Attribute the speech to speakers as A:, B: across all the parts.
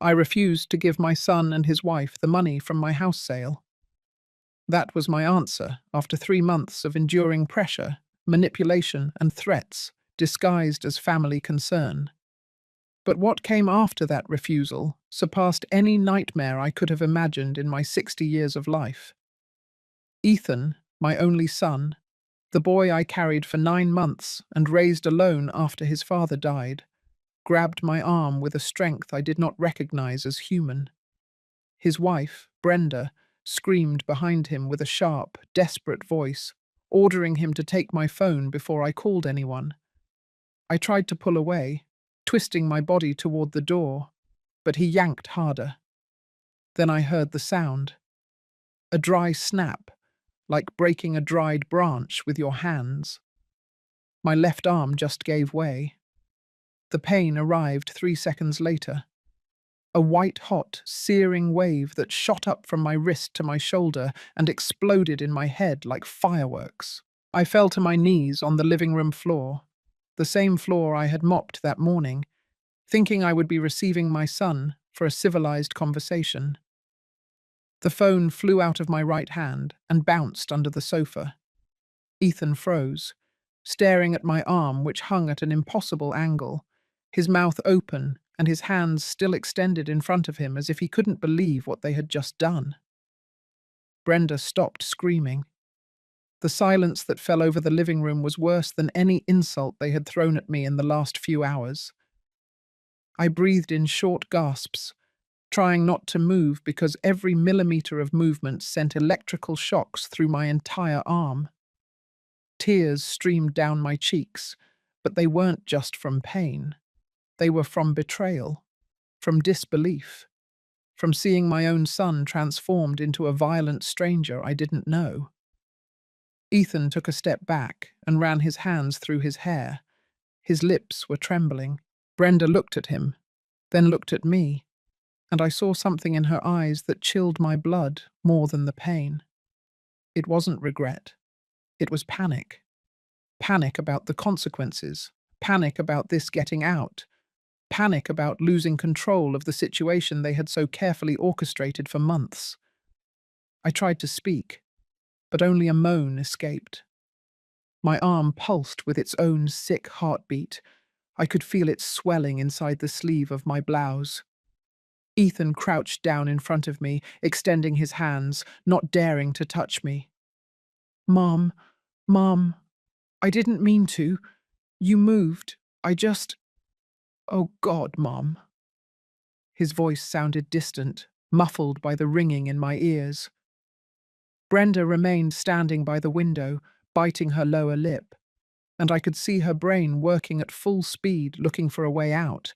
A: I refused to give my son and his wife the money from my house sale. That was my answer after 3 months of enduring pressure, manipulation, and threats, disguised as family concern. But what came after that refusal surpassed any nightmare I could have imagined in my 60 years of life. Ethan, my only son, the boy I carried for 9 months and raised alone after his father died, grabbed my arm with a strength I did not recognize as human. His wife, Brenda, screamed behind him with a sharp, desperate voice, ordering him to take my phone before I called anyone. I tried to pull away, twisting my body toward the door, but he yanked harder. Then I heard the sound. A dry snap, like breaking a dried branch with your hands. My left arm just gave way. The pain arrived 3 seconds later. A white-hot, searing wave that shot up from my wrist to my shoulder and exploded in my head like fireworks. I fell to my knees on the living room floor, the same floor I had mopped that morning, thinking I would be receiving my son for a civilized conversation. The phone flew out of my right hand and bounced under the sofa. Ethan froze, staring at my arm which hung at an impossible angle, his mouth open and his hands still extended in front of him as if he couldn't believe what they had just done. Brenda stopped screaming. The silence that fell over the living room was worse than any insult they had thrown at me in the last few hours. I breathed in short gasps, trying not to move because every millimeter of movement sent electrical shocks through my entire arm. Tears streamed down my cheeks, but they weren't just from pain. They were from betrayal, from disbelief, from seeing my own son transformed into a violent stranger I didn't know. Ethan took a step back and ran his hands through his hair. His lips were trembling. Brenda looked at him, then looked at me, and I saw something in her eyes that chilled my blood more than the pain. It wasn't regret. It was panic. Panic about the consequences. Panic about this getting out. Panic about losing control of the situation they had so carefully orchestrated for months. I tried to speak, but only a moan escaped. My arm pulsed with its own sick heartbeat. I could feel it swelling inside the sleeve of my blouse. Ethan crouched down in front of me, extending his hands, not daring to touch me. Mom, Mom, I didn't mean to. You moved. I just... Oh God, Mom. His voice sounded distant, muffled by the ringing in my ears. Brenda remained standing by the window, biting her lower lip, and I could see her brain working at full speed, looking for a way out,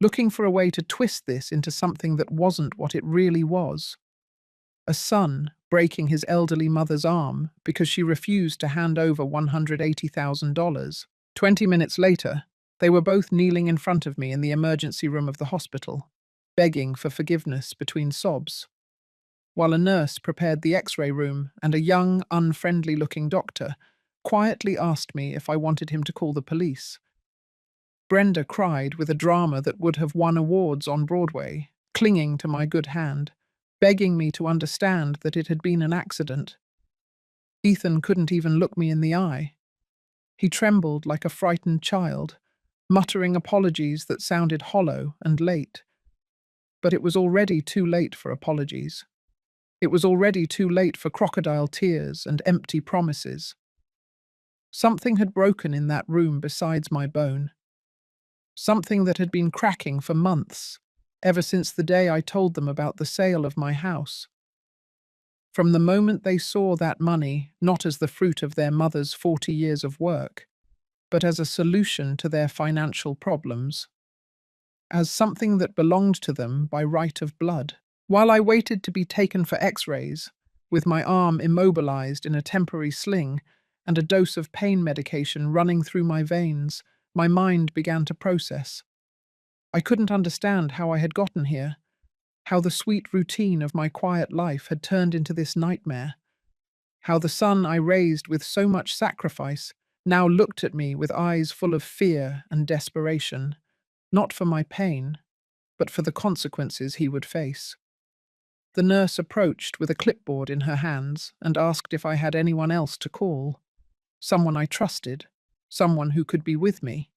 A: looking for a way to twist this into something that wasn't what it really was. A son breaking his elderly mother's arm because she refused to hand over $180,000. 20 minutes later, they were both kneeling in front of me in the emergency room of the hospital, begging for forgiveness between sobs, while a nurse prepared the X-ray room and a young, unfriendly-looking doctor quietly asked me if I wanted him to call the police. Brenda cried with a drama that would have won awards on Broadway, clinging to my good hand, begging me to understand that it had been an accident. Ethan couldn't even look me in the eye. He trembled like a frightened child, muttering apologies that sounded hollow and late. But it was already too late for apologies. It was already too late for crocodile tears and empty promises. Something had broken in that room besides my bone. Something that had been cracking for months, ever since the day I told them about the sale of my house. From the moment they saw that money not as the fruit of their mother's 40 years of work, but as a solution to their financial problems, as something that belonged to them by right of blood. While I waited to be taken for X-rays, with my arm immobilized in a temporary sling and a dose of pain medication running through my veins, my mind began to process. I couldn't understand how I had gotten here, how the sweet routine of my quiet life had turned into this nightmare, how the son I raised with so much sacrifice now looked at me with eyes full of fear and desperation, not for my pain, but for the consequences he would face. The nurse approached with a clipboard in her hands and asked if I had anyone else to call. Someone I trusted, someone who could be with me.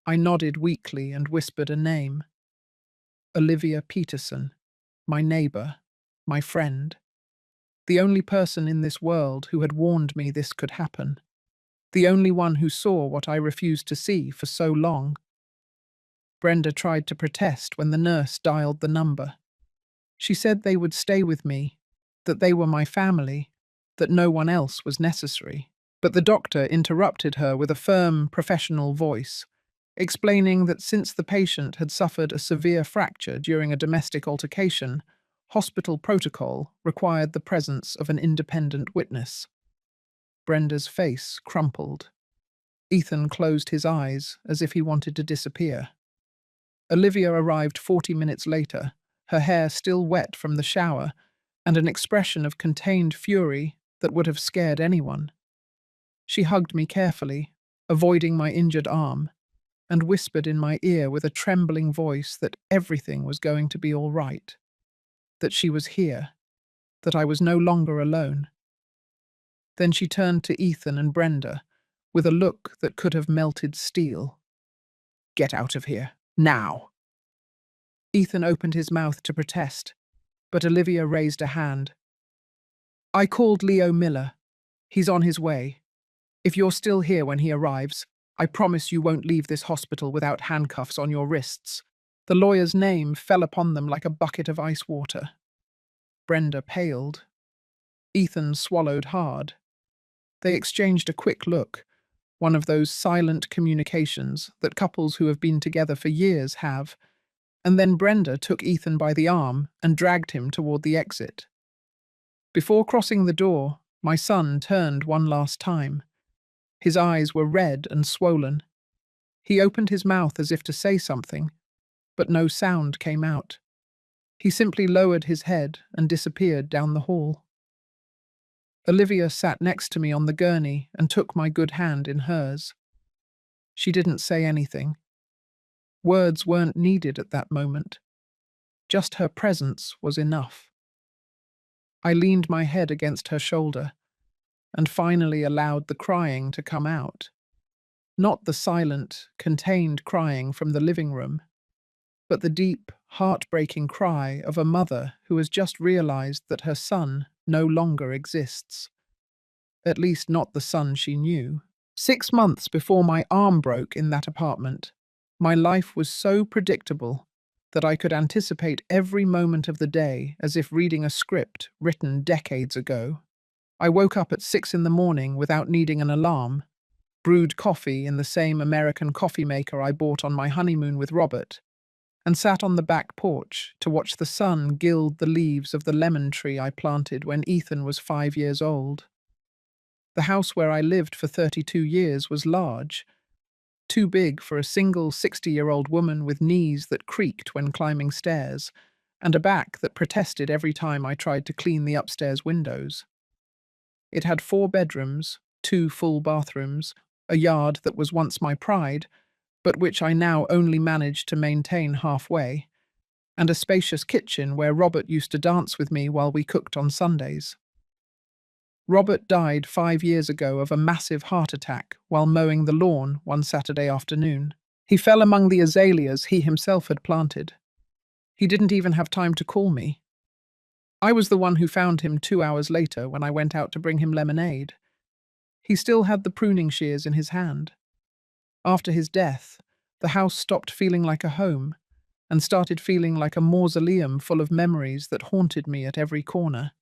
A: I nodded weakly and whispered a name. Olivia Peterson, my neighbour, my friend. The only person in this world who had warned me this could happen. The only one who saw what I refused to see for so long. Brenda tried to protest when the nurse dialed the number. She said they would stay with me, that they were my family, that no one else was necessary. But the doctor interrupted her with a firm, professional voice, explaining that since the patient had suffered a severe fracture during a domestic altercation, hospital protocol required the presence of an independent witness. Brenda's face crumpled. Ethan closed his eyes as if he wanted to disappear. Olivia arrived 40 minutes later, her hair still wet from the shower, and an expression of contained fury that would have scared anyone. She hugged me carefully, avoiding my injured arm, and whispered in my ear with a trembling voice that everything was going to be all right, that she was here, that I was no longer alone. Then she turned to Ethan and Brenda with a look that could have melted steel. "Get out of here, now!" Ethan opened his mouth to protest, but Olivia raised a hand. "I called Leo Miller. He's on his way. If you're still here when he arrives, I promise you won't leave this hospital without handcuffs on your wrists." The lawyer's name fell upon them like a bucket of ice water. Brenda paled. Ethan swallowed hard. They exchanged a quick look, one of those silent communications that couples who have been together for years have, and then Brenda took Ethan by the arm and dragged him toward the exit. Before crossing the door, my son turned one last time. His eyes were red and swollen. He opened his mouth as if to say something, but no sound came out. He simply lowered his head and disappeared down the hall. Olivia sat next to me on the gurney and took my good hand in hers. She didn't say anything. Words weren't needed at that moment. Just her presence was enough. I leaned my head against her shoulder and finally allowed the crying to come out. Not the silent, contained crying from the living room, but the deep, heartbreaking cry of a mother who has just realized that her son no longer exists. At least not the son she knew. 6 months before my arm broke in that apartment, my life was so predictable that I could anticipate every moment of the day as if reading a script written decades ago. I woke up at 6 in the morning without needing an alarm, brewed coffee in the same American coffee maker I bought on my honeymoon with Robert, and sat on the back porch to watch the sun gild the leaves of the lemon tree I planted when Ethan was 5 years old. The house where I lived for 32 years was large, too big for a single 60-year-old woman with knees that creaked when climbing stairs, and a back that protested every time I tried to clean the upstairs windows. It had 4 bedrooms, 2 full bathrooms, a yard that was once my pride, but which I now only managed to maintain halfway, and a spacious kitchen where Robert used to dance with me while we cooked on Sundays. Robert died 5 years ago of a massive heart attack while mowing the lawn one Saturday afternoon. He fell among the azaleas he himself had planted. He didn't even have time to call me. I was the one who found him 2 hours later when I went out to bring him lemonade. He still had the pruning shears in his hand. After his death, the house stopped feeling like a home and started feeling like a mausoleum full of memories that haunted me at every corner.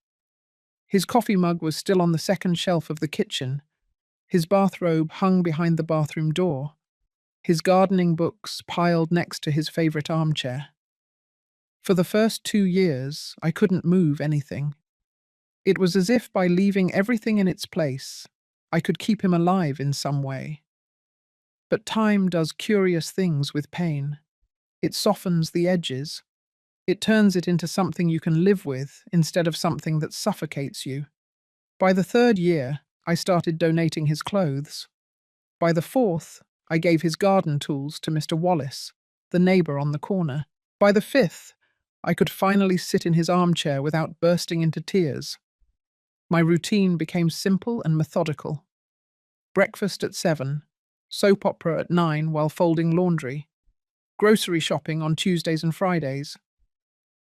A: His coffee mug was still on the second shelf of the kitchen. His bathrobe hung behind the bathroom door. His gardening books piled next to his favorite armchair. For the first 2 years, I couldn't move anything. It was as if by leaving everything in its place, I could keep him alive in some way. But time does curious things with pain. It softens the edges. It turns it into something you can live with instead of something that suffocates you. By the 3rd year, I started donating his clothes. By the 4th, I gave his garden tools to Mr. Wallace, the neighbour on the corner. By the 5th, I could finally sit in his armchair without bursting into tears. My routine became simple and methodical. Breakfast at 7, soap opera at 9 while folding laundry, grocery shopping on Tuesdays and Fridays,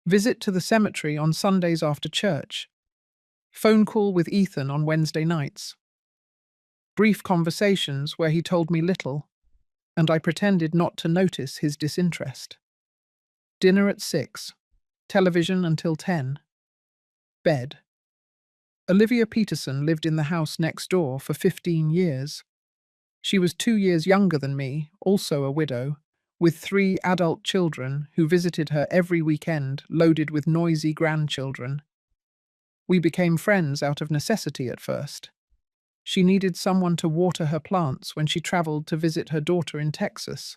A: visit to the cemetery on Sundays after church, phone call with Ethan on Wednesday nights, brief conversations where he told me little, and I pretended not to notice his disinterest. Dinner at 6, television until 10, bed. Olivia Peterson lived in the house next door for 15 years. She was 2 years younger than me, also a widow, with 3 adult children who visited her every weekend loaded with noisy grandchildren. We became friends out of necessity at first. She needed someone to water her plants when she traveled to visit her daughter in Texas.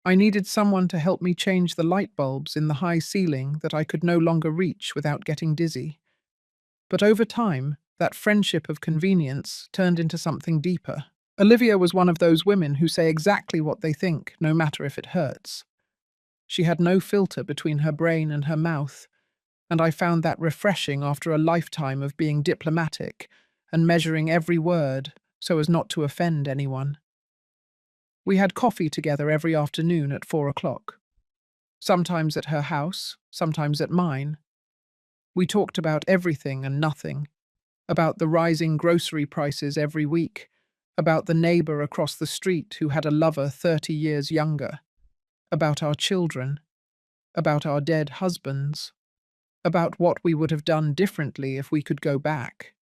A: I needed someone to help me change the light bulbs in the high ceiling that I could no longer reach without getting dizzy. But over time, that friendship of convenience turned into something deeper. Olivia was one of those women who say exactly what they think, no matter if it hurts. She had no filter between her brain and her mouth, and I found that refreshing after a lifetime of being diplomatic and measuring every word so as not to offend anyone. We had coffee together every afternoon at 4 o'clock, sometimes at her house, sometimes at mine. We talked about everything and nothing, about the rising grocery prices every week, about the neighbor across the street who had a lover 30 years younger, about our children, about our dead husbands, about what we would have done differently if we could go back.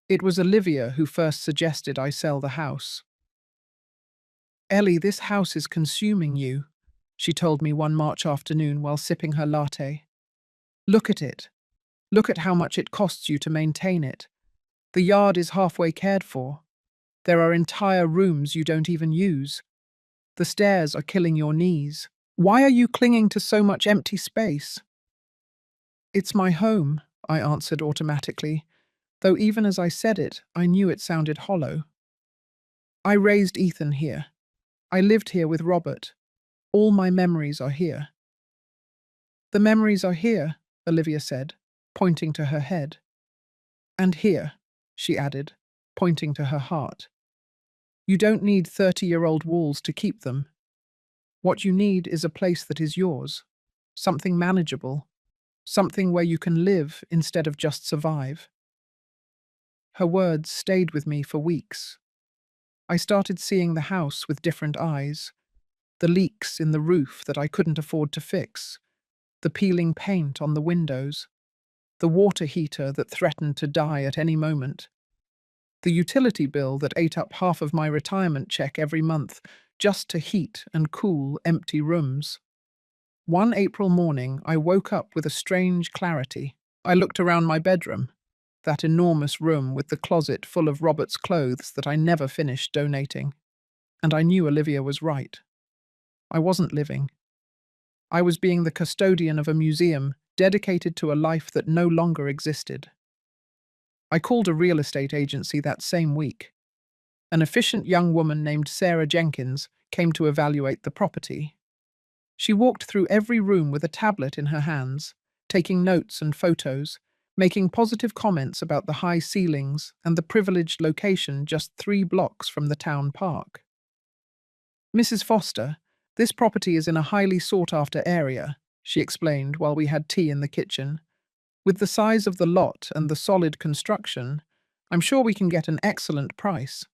A: It was Olivia who first suggested I sell the house. "Ellie, this house is consuming you," she told me one March afternoon while sipping her latte. "Look at it. Look at how much it costs you to maintain it. The yard is halfway cared for. There are entire rooms you don't even use. The stairs are killing your knees. Why are you clinging to so much empty space?" "It's my home," I answered automatically, though even as I said it, I knew it sounded hollow. "I raised Ethan here. I lived here with Robert. All my memories are here." "The memories are here," Olivia said, pointing to her head. "And here," she added, pointing to her heart. "You don't need 30-year-old walls to keep them. What you need is a place that is yours, something manageable, something where you can live instead of just survive." Her words stayed with me for weeks. I started seeing the house with different eyes, the leaks in the roof that I couldn't afford to fix, the peeling paint on the windows, the water heater that threatened to die at any moment, the utility bill that ate up half of my retirement check every month just to heat and cool empty rooms. One April morning, I woke up with a strange clarity. I looked around my bedroom, that enormous room with the closet full of Robert's clothes that I never finished donating, and I knew Olivia was right. I wasn't living. I was being the custodian of a museum dedicated to a life that no longer existed. I called a real estate agency that same week. An efficient young woman named Sarah Jenkins came to evaluate the property. She walked through every room with a tablet in her hands, taking notes and photos, making positive comments about the high ceilings and the privileged location just 3 blocks from the town park. "Mrs. Foster, this property is in a highly sought-after area," she explained while we had tea in the kitchen. "With the size of the lot and the solid construction, I'm sure we can get an excellent price.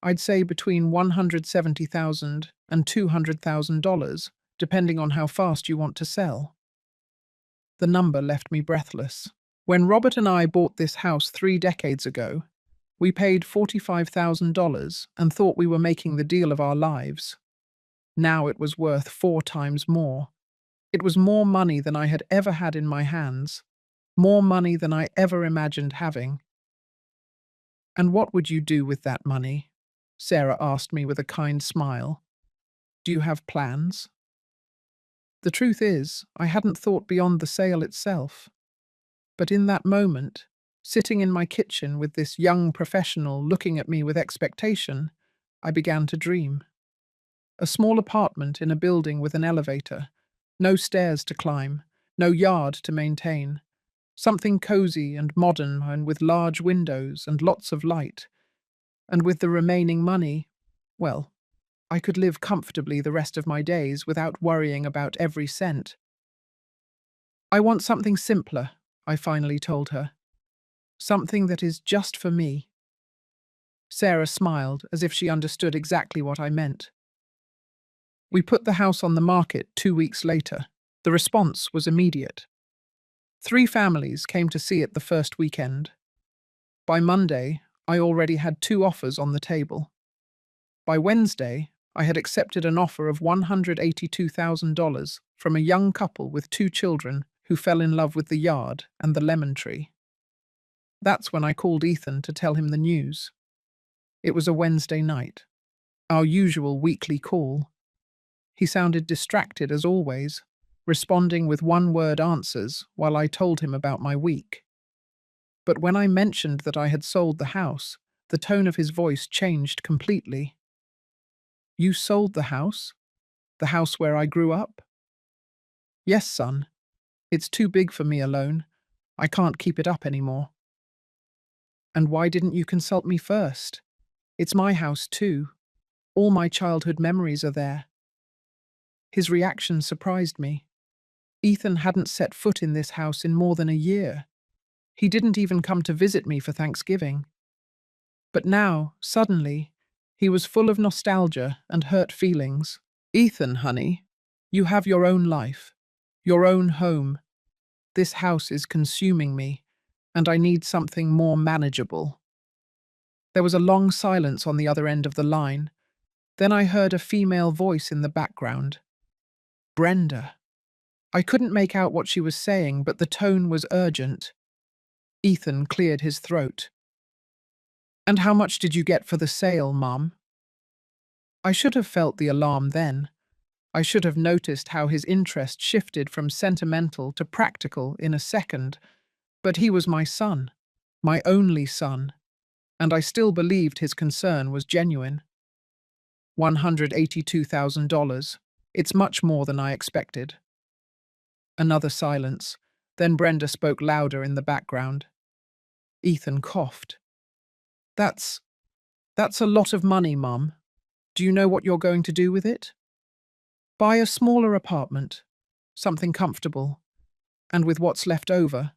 A: I'd say between $170,000 and $200,000, depending on how fast you want to sell." The number left me breathless. When Robert and I bought this house 3 decades ago, we paid $45,000 and thought we were making the deal of our lives. Now it was worth 4 times more. It was more money than I had ever had in my hands, more money than I ever imagined having. "And what would you do with that money?" Sarah asked me with a kind smile. "Do you have plans?" The truth is, I hadn't thought beyond the sale itself. But in that moment, sitting in my kitchen with this young professional looking at me with expectation, I began to dream. A small apartment in a building with an elevator, No stairs to climb, no yard to maintain. Something cozy and modern and with large windows and lots of light. And with the remaining money, well, I could live comfortably the rest of my days without worrying about every cent. I want something simpler, I finally told her. Something that is just for me. Sarah smiled as if she understood exactly what I meant. We put the house on the market 2 weeks later. The response was immediate. 3 families came to see it the first weekend. By Monday, I already had 2 offers on the table. By Wednesday, I had accepted an offer of $182,000 from a young couple with 2 children who fell in love with the yard and the lemon tree. That's when I called Ethan to tell him the news. It was a Wednesday night, our usual weekly call. He sounded distracted as always, responding with one-word answers while I told him about my week. But when I mentioned that I had sold the house, the tone of his voice changed completely. You sold the house? The house where I grew up? Yes, son. It's too big for me alone. I can't keep it up anymore. And why didn't you consult me first? It's my house too. All my childhood memories are there. His reaction surprised me. Ethan hadn't set foot in this house in more than a year. He didn't even come to visit me for Thanksgiving. But now, suddenly, he was full of nostalgia and hurt feelings. Ethan, honey, you have your own life, your own home. This house is consuming me, and I need something more manageable. There was a long silence on the other end of the line. Then I heard a female voice in the background. Brenda. I couldn't make out what she was saying, but the tone was urgent. Ethan cleared his throat. And how much did you get for the sale, Mum? I should have felt the alarm then. I should have noticed how his interest shifted from sentimental to practical in a second. But he was my son, my only son, and I still believed his concern was genuine. $182,000. It's much more than I expected. Another silence. Then Brenda spoke louder in the background. Ethan coughed. That's a lot of money, Mum. Do you know what you're going to do with it? Buy a smaller apartment, something comfortable, and with what's left over,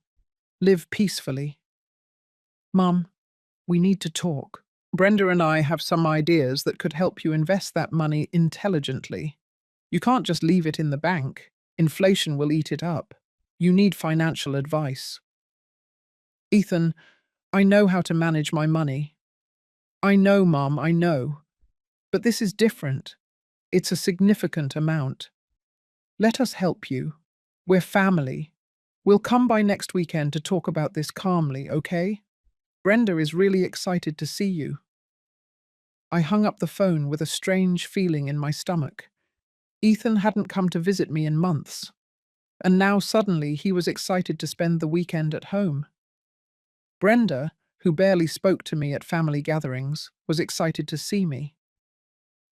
A: live peacefully. Mum, we need to talk. Brenda and I have some ideas that could help you invest that money intelligently. You can't just leave it in the bank. Inflation will eat it up. You need financial advice. Ethan, I know how to manage my money. I know, Mum, I know. But this is different. It's a significant amount. Let us help you. We're family. We'll come by next weekend to talk about this calmly, okay? Brenda is really excited to see you. I hung up the phone with a strange feeling in my stomach. Ethan hadn't come to visit me in months, and now suddenly he was excited to spend the weekend at home. Brenda, who barely spoke to me at family gatherings, was excited to see me.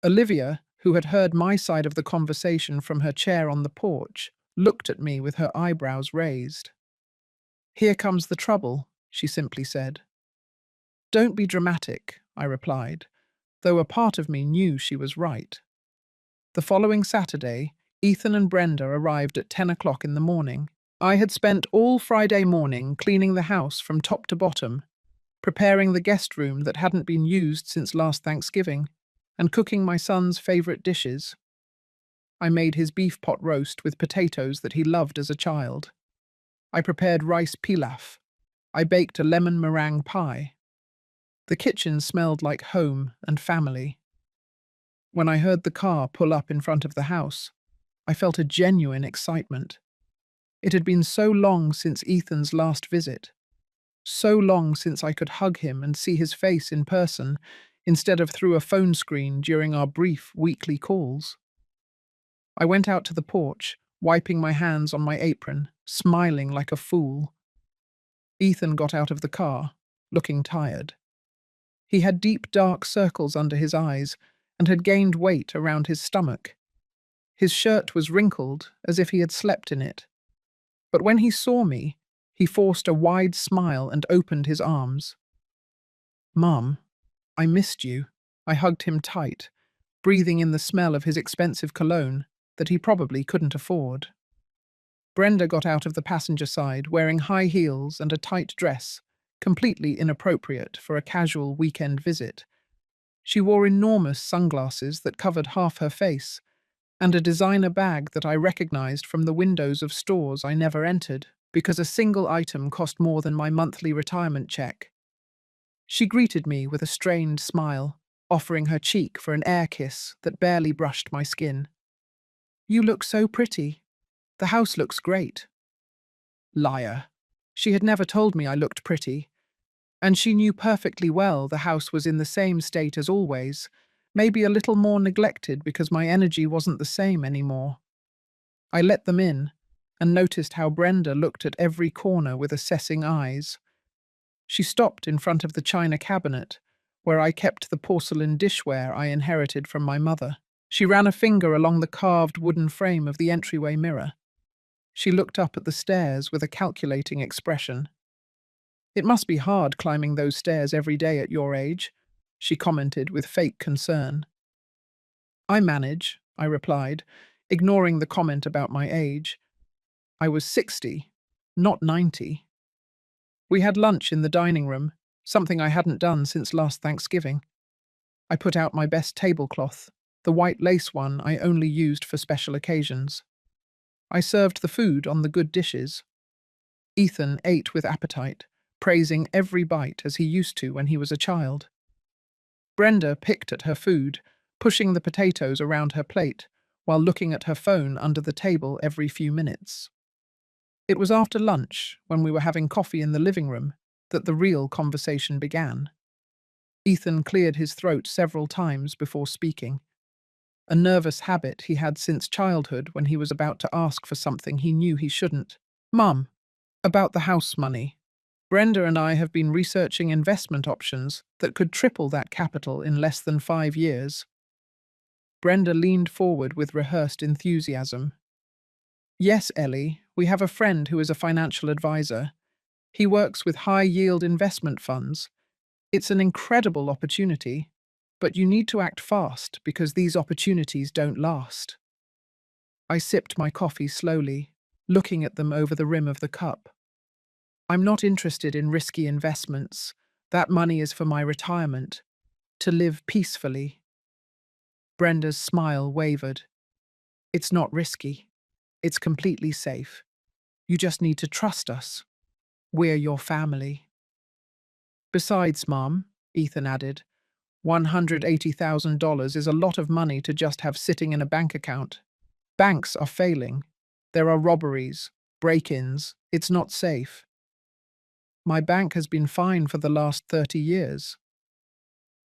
A: Olivia, who had heard my side of the conversation from her chair on the porch, looked at me with her eyebrows raised. Here comes the trouble, she simply said. Don't be dramatic, I replied, though a part of me knew she was right. The following Saturday, Ethan and Brenda arrived at 10 o'clock in the morning. I had spent all Friday morning cleaning the house from top to bottom, preparing the guest room that hadn't been used since last Thanksgiving, and cooking my son's favourite dishes. I made his beef pot roast with potatoes that he loved as a child. I prepared rice pilaf. I baked a lemon meringue pie. The kitchen smelled like home and family. When I heard the car pull up in front of the house, I felt a genuine excitement. It had been so long since Ethan's last visit, so long since I could hug him and see his face in person instead of through a phone screen during our brief weekly calls. I went out to the porch, wiping my hands on my apron, smiling like a fool. Ethan got out of the car, looking tired. He had deep dark circles under his eyes and had gained weight around his stomach. His shirt was wrinkled, as if he had slept in it. But when he saw me, he forced a wide smile and opened his arms. "Mum, I missed you." I hugged him tight, breathing in the smell of his expensive cologne that he probably couldn't afford. Brenda got out of the passenger side wearing high heels and a tight dress, completely inappropriate for a casual weekend visit. She wore enormous sunglasses that covered half her face, and a designer bag that I recognized from the windows of stores I never entered because a single item cost more than my monthly retirement check. She greeted me with a strained smile, offering her cheek for an air kiss that barely brushed my skin. "You look so pretty. The house looks great." Liar. She had never told me I looked pretty, and she knew perfectly well the house was in the same state as always, maybe a little more neglected because my energy wasn't the same anymore. I let them in and noticed how Brenda looked at every corner with assessing eyes. She stopped in front of the china cabinet, where I kept the porcelain dishware I inherited from my mother. She ran a finger along the carved wooden frame of the entryway mirror. She looked up at the stairs with a calculating expression. "It must be hard climbing those stairs every day at your age," she commented with fake concern. "I manage," I replied, ignoring the comment about my age. I was 60, not 90. We had lunch in the dining room, something I hadn't done since last Thanksgiving. I put out my best tablecloth, the white lace one I only used for special occasions. I served the food on the good dishes. Ethan ate with appetite, praising every bite as he used to when he was a child. Brenda picked at her food, pushing the potatoes around her plate, while looking at her phone under the table every few minutes. It was after lunch, when we were having coffee in the living room, that the real conversation began. Ethan cleared his throat several times before speaking, a nervous habit he had since childhood when he was about to ask for something he knew he shouldn't. "Mum, about the house money. Brenda and I have been researching investment options that could triple that capital in less than 5 years." Brenda leaned forward with rehearsed enthusiasm. "Yes, Ellie, we have a friend who is a financial advisor. He works with high-yield investment funds. It's an incredible opportunity, but you need to act fast because these opportunities don't last." I sipped my coffee slowly, looking at them over the rim of the cup. "I'm not interested in risky investments. That money is for my retirement, to live peacefully." Brenda's smile wavered. "It's not risky. It's completely safe. You just need to trust us. We're your family." "Besides, Mom," Ethan added, $180,000 is a lot of money to just have sitting in a bank account. Banks are failing. There are robberies, break-ins. It's not safe." "My bank has been fine for the last 30 years.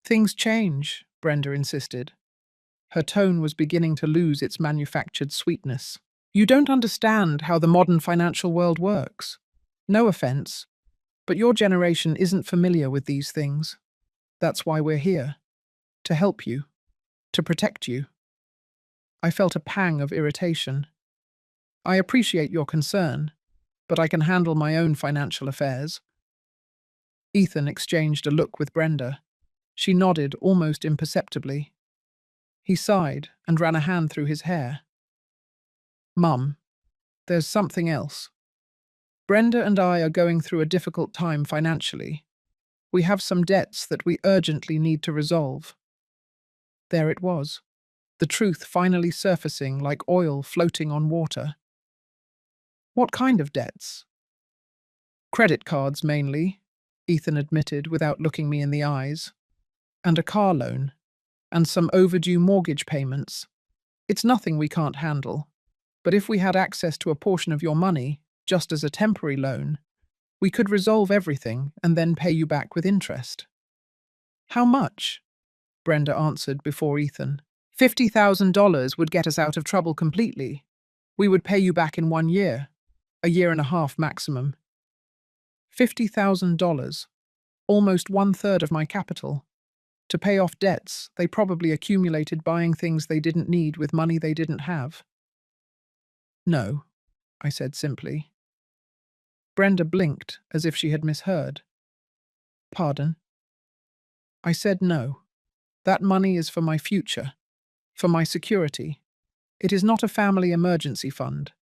A: "Things change," Brenda insisted. Her tone was beginning to lose its manufactured sweetness. "You don't understand how the modern financial world works. No offense, but your generation isn't familiar with these things. That's why we're here. To help you. To protect you." I felt a pang of irritation. "I appreciate your concern, but I can handle my own financial affairs." Ethan exchanged a look with Brenda. She nodded almost imperceptibly. He sighed and ran a hand through his hair. "Mum, there's something else. Brenda and I are going through a difficult time financially. We have some debts that we urgently need to resolve." There it was, the truth finally surfacing like oil floating on water. "What kind of debts?" "Credit cards, mainly," Ethan admitted without looking me in the eyes. "And a car loan. And some overdue mortgage payments. It's nothing we can't handle. But if we had access to a portion of your money, just as a temporary loan, we could resolve everything and then pay you back with interest." "How much?" Brenda answered before Ethan. $50,000 would get us out of trouble completely. We would pay you back in 1 year, a year and a half maximum." $50,000, almost 1/3 of my capital. To pay off debts they probably accumulated buying things they didn't need with money they didn't have. No, I said simply. Brenda blinked as if she had misheard. Pardon? I said no. That money is for my future, for my security. It is not a family emergency fund.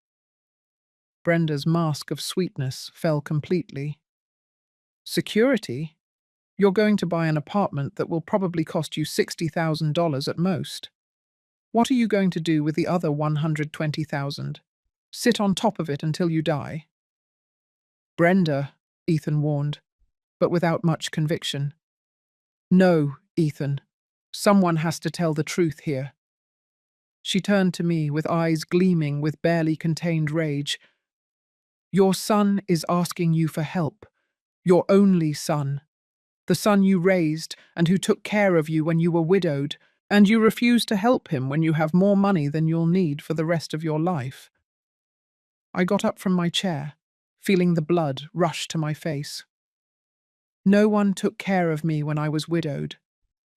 A: Brenda's mask of sweetness fell completely. Security? You're going to buy an apartment that will probably cost you $60,000 at most. What are you going to do with the other $120,000? Sit on top of it until you die? Brenda, Ethan warned, but without much conviction. No, Ethan. Someone has to tell the truth here. She turned to me with eyes gleaming with barely contained rage. Your son is asking you for help. Your only son. The son you raised and who took care of you when you were widowed, and you refuse to help him when you have more money than you'll need for the rest of your life. I got up from my chair, feeling the blood rush to my face. No one took care of me when I was widowed.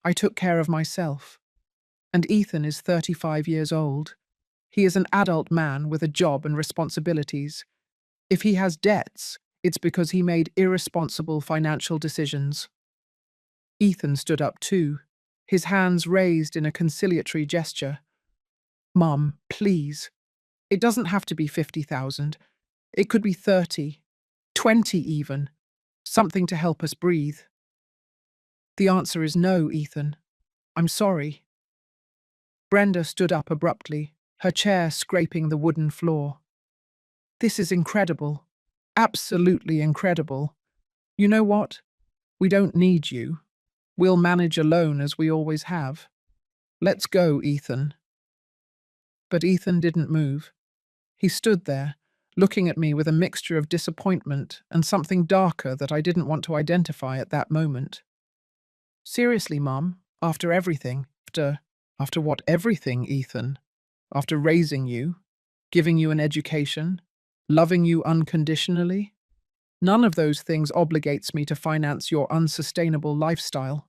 A: I took care of myself. And Ethan is 35 years old. He is an adult man with a job and responsibilities. If he has debts, it's because he made irresponsible financial decisions. Ethan stood up too, his hands raised in a conciliatory gesture. Mum, please. It doesn't have to be 50,000. It could be 30, 20 even. Something to help us breathe. The answer is no, Ethan. I'm sorry. Brenda stood up abruptly, her chair scraping the wooden floor. This is incredible. Absolutely incredible. You know what? We don't need you. We'll manage alone as we always have. Let's go, Ethan. But Ethan didn't move. He stood there, looking at me with a mixture of disappointment and something darker that I didn't want to identify at that moment. Seriously, Mum, after everything, after what everything, Ethan? After raising you, giving you an education, loving you unconditionally? None of those things obligates me to finance your unsustainable lifestyle.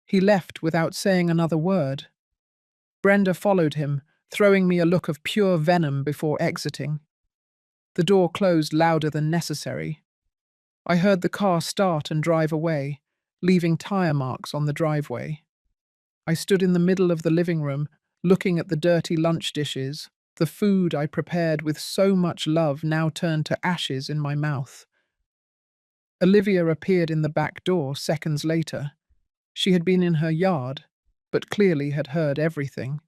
A: He left without saying another word. Brenda followed him, throwing me a look of pure venom before exiting. The door closed louder than necessary. I heard the car start and drive away, leaving tire marks on the driveway. I stood in the middle of the living room, looking at the dirty lunch dishes, the food I prepared with so much love now turned to ashes in my mouth. Olivia appeared in the back door seconds later. She had been in her yard, but clearly had heard everything.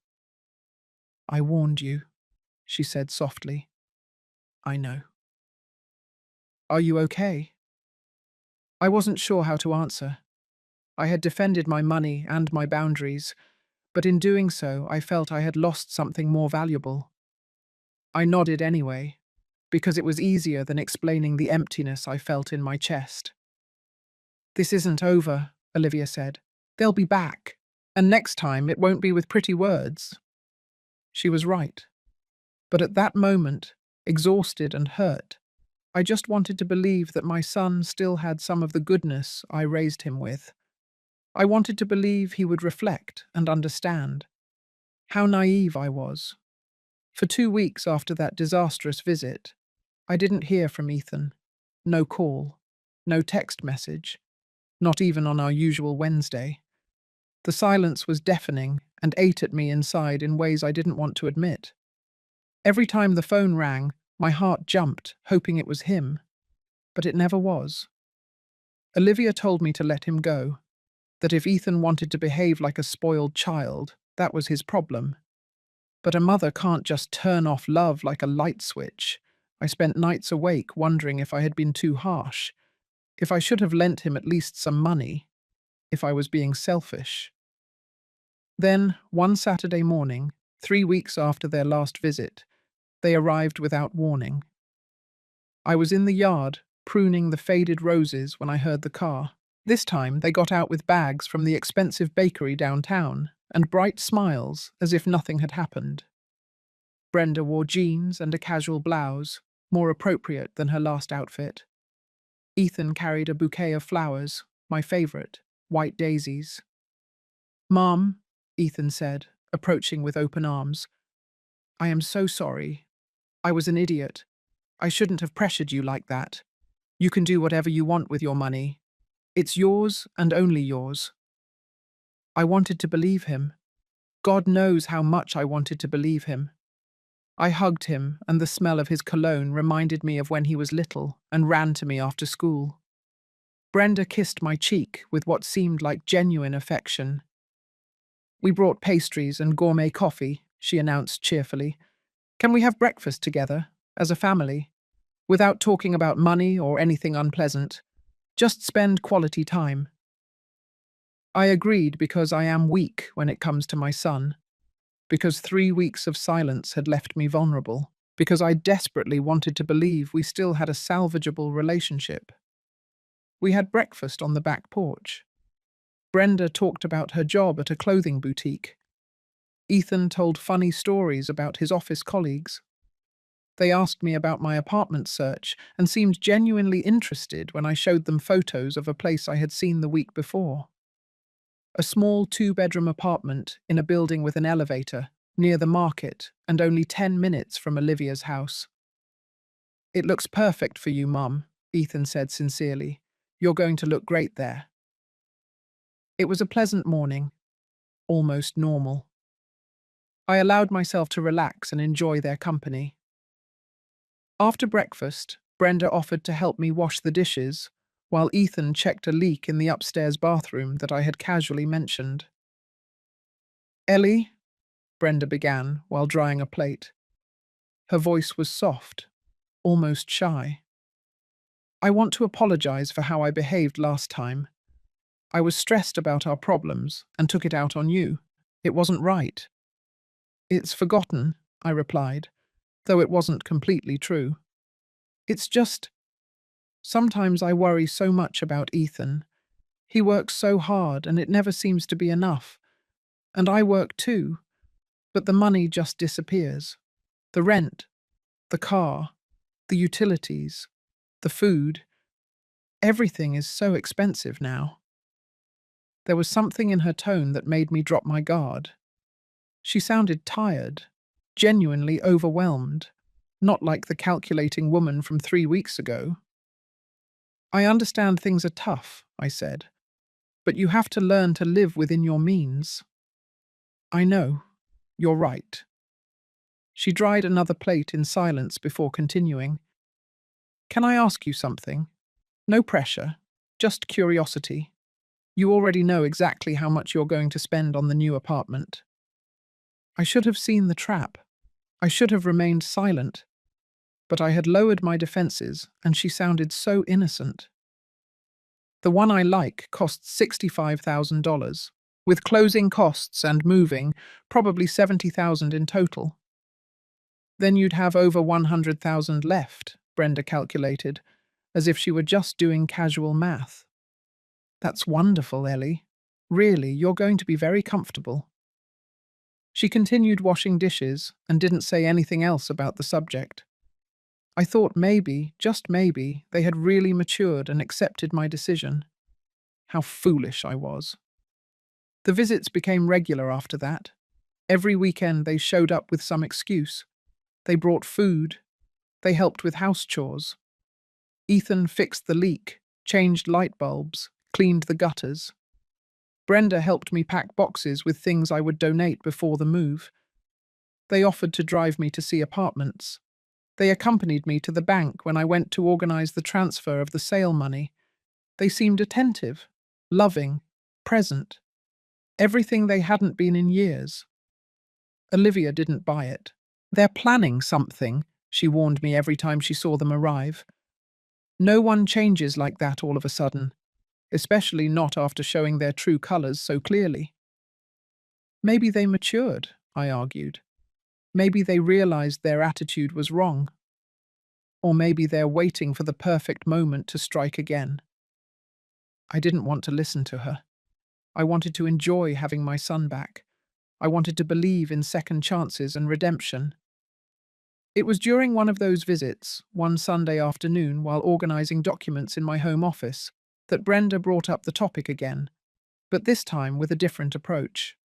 A: I warned you, she said softly. I know. Are you okay? I wasn't sure how to answer. I had defended my money and my boundaries, but in doing so I felt I had lost something more valuable. I nodded anyway, because it was easier than explaining the emptiness I felt in my chest. This isn't over, Olivia said. They'll be back, and next time it won't be with pretty words. She was right. But at that moment, exhausted and hurt, I just wanted to believe that my son still had some of the goodness I raised him with. I wanted to believe he would reflect and understand. How naive I was. For 2 weeks after that disastrous visit, I didn't hear from Ethan. No call, no text message, not even on our usual Wednesday. The silence was deafening and ate at me inside in ways I didn't want to admit. Every time the phone rang, my heart jumped, hoping it was him. But it never was. Olivia told me to let him go, that if Ethan wanted to behave like a spoiled child, that was his problem. But a mother can't just turn off love like a light switch. I spent nights awake wondering if I had been too harsh, if I should have lent him at least some money, if I was being selfish. Then, one Saturday morning, 3 weeks after their last visit, they arrived without warning. I was in the yard, pruning the faded roses when I heard the car. This time they got out with bags from the expensive bakery downtown, and bright smiles as if nothing had happened. Brenda wore jeans and a casual blouse, more appropriate than her last outfit. Ethan carried a bouquet of flowers, my favorite, white daisies. "Mom," Ethan said, approaching with open arms, "I am so sorry. I was an idiot. I shouldn't have pressured you like that. You can do whatever you want with your money. It's yours and only yours." I wanted to believe him. God knows how much I wanted to believe him. I hugged him, and the smell of his cologne reminded me of when he was little and ran to me after school. Brenda kissed my cheek with what seemed like genuine affection. "We brought pastries and gourmet coffee," she announced cheerfully. "Can we have breakfast together, as a family, without talking about money or anything unpleasant? Just spend quality time." I agreed because I am weak when it comes to my son, because 3 weeks of silence had left me vulnerable, because I desperately wanted to believe we still had a salvageable relationship. We had breakfast on the back porch. Brenda talked about her job at a clothing boutique. Ethan told funny stories about his office colleagues. They asked me about my apartment search and seemed genuinely interested when I showed them photos of a place I had seen the week before. A small 2-bedroom apartment in a building with an elevator, near the market and only 10 minutes from Olivia's house. "It looks perfect for you, Mum," Ethan said sincerely. "You're going to look great there." It was a pleasant morning, almost normal. I allowed myself to relax and enjoy their company. After breakfast, Brenda offered to help me wash the dishes, while Ethan checked a leak in the upstairs bathroom that I had casually mentioned. "Ellie," Brenda began while drying a plate. Her voice was soft, almost shy. "I want to apologize for how I behaved last time. I was stressed about our problems and took it out on you. It wasn't right." "It's forgotten," I replied, though it wasn't completely true. "It's just, sometimes I worry so much about Ethan. He works so hard and it never seems to be enough. And I work too, but the money just disappears. The rent, the car, the utilities, the food. Everything is so expensive now." There was something in her tone that made me drop my guard. She sounded tired, genuinely overwhelmed, not like the calculating woman from 3 weeks ago. "I understand things are tough," I said, "but you have to learn to live within your means." "I know. You're right." She dried another plate in silence before continuing. "Can I ask you something? No pressure, just curiosity. You already know exactly how much you're going to spend on the new apartment." I should have seen the trap. I should have remained silent. But I had lowered my defenses, and she sounded so innocent. "The one I like costs $65,000. With closing costs and moving, probably $70,000 in total." "Then you'd have over $100,000 left," Brenda calculated, as if she were just doing casual math. "That's wonderful, Ellie. Really, you're going to be very comfortable." She continued washing dishes and didn't say anything else about the subject. I thought maybe, just maybe, they had really matured and accepted my decision. How foolish I was. The visits became regular after that. Every weekend they showed up with some excuse. They brought food. They helped with house chores. Ethan fixed the leak, changed light bulbs, cleaned the gutters. Brenda helped me pack boxes with things I would donate before the move. They offered to drive me to see apartments. They accompanied me to the bank when I went to organize the transfer of the sale money. They seemed attentive, loving, present. Everything they hadn't been in years. Olivia didn't buy it. "They're planning something," she warned me every time she saw them arrive. "No one changes like that all of a sudden, especially not after showing their true colors so clearly." "Maybe they matured," I argued. "Maybe they realized their attitude was wrong. Or maybe they're waiting for the perfect moment to strike again." I didn't want to listen to her. I wanted to enjoy having my son back. I wanted to believe in second chances and redemption. It was during one of those visits, one Sunday afternoon while organizing documents in my home office, that Brenda brought up the topic again. but this time with a different approach.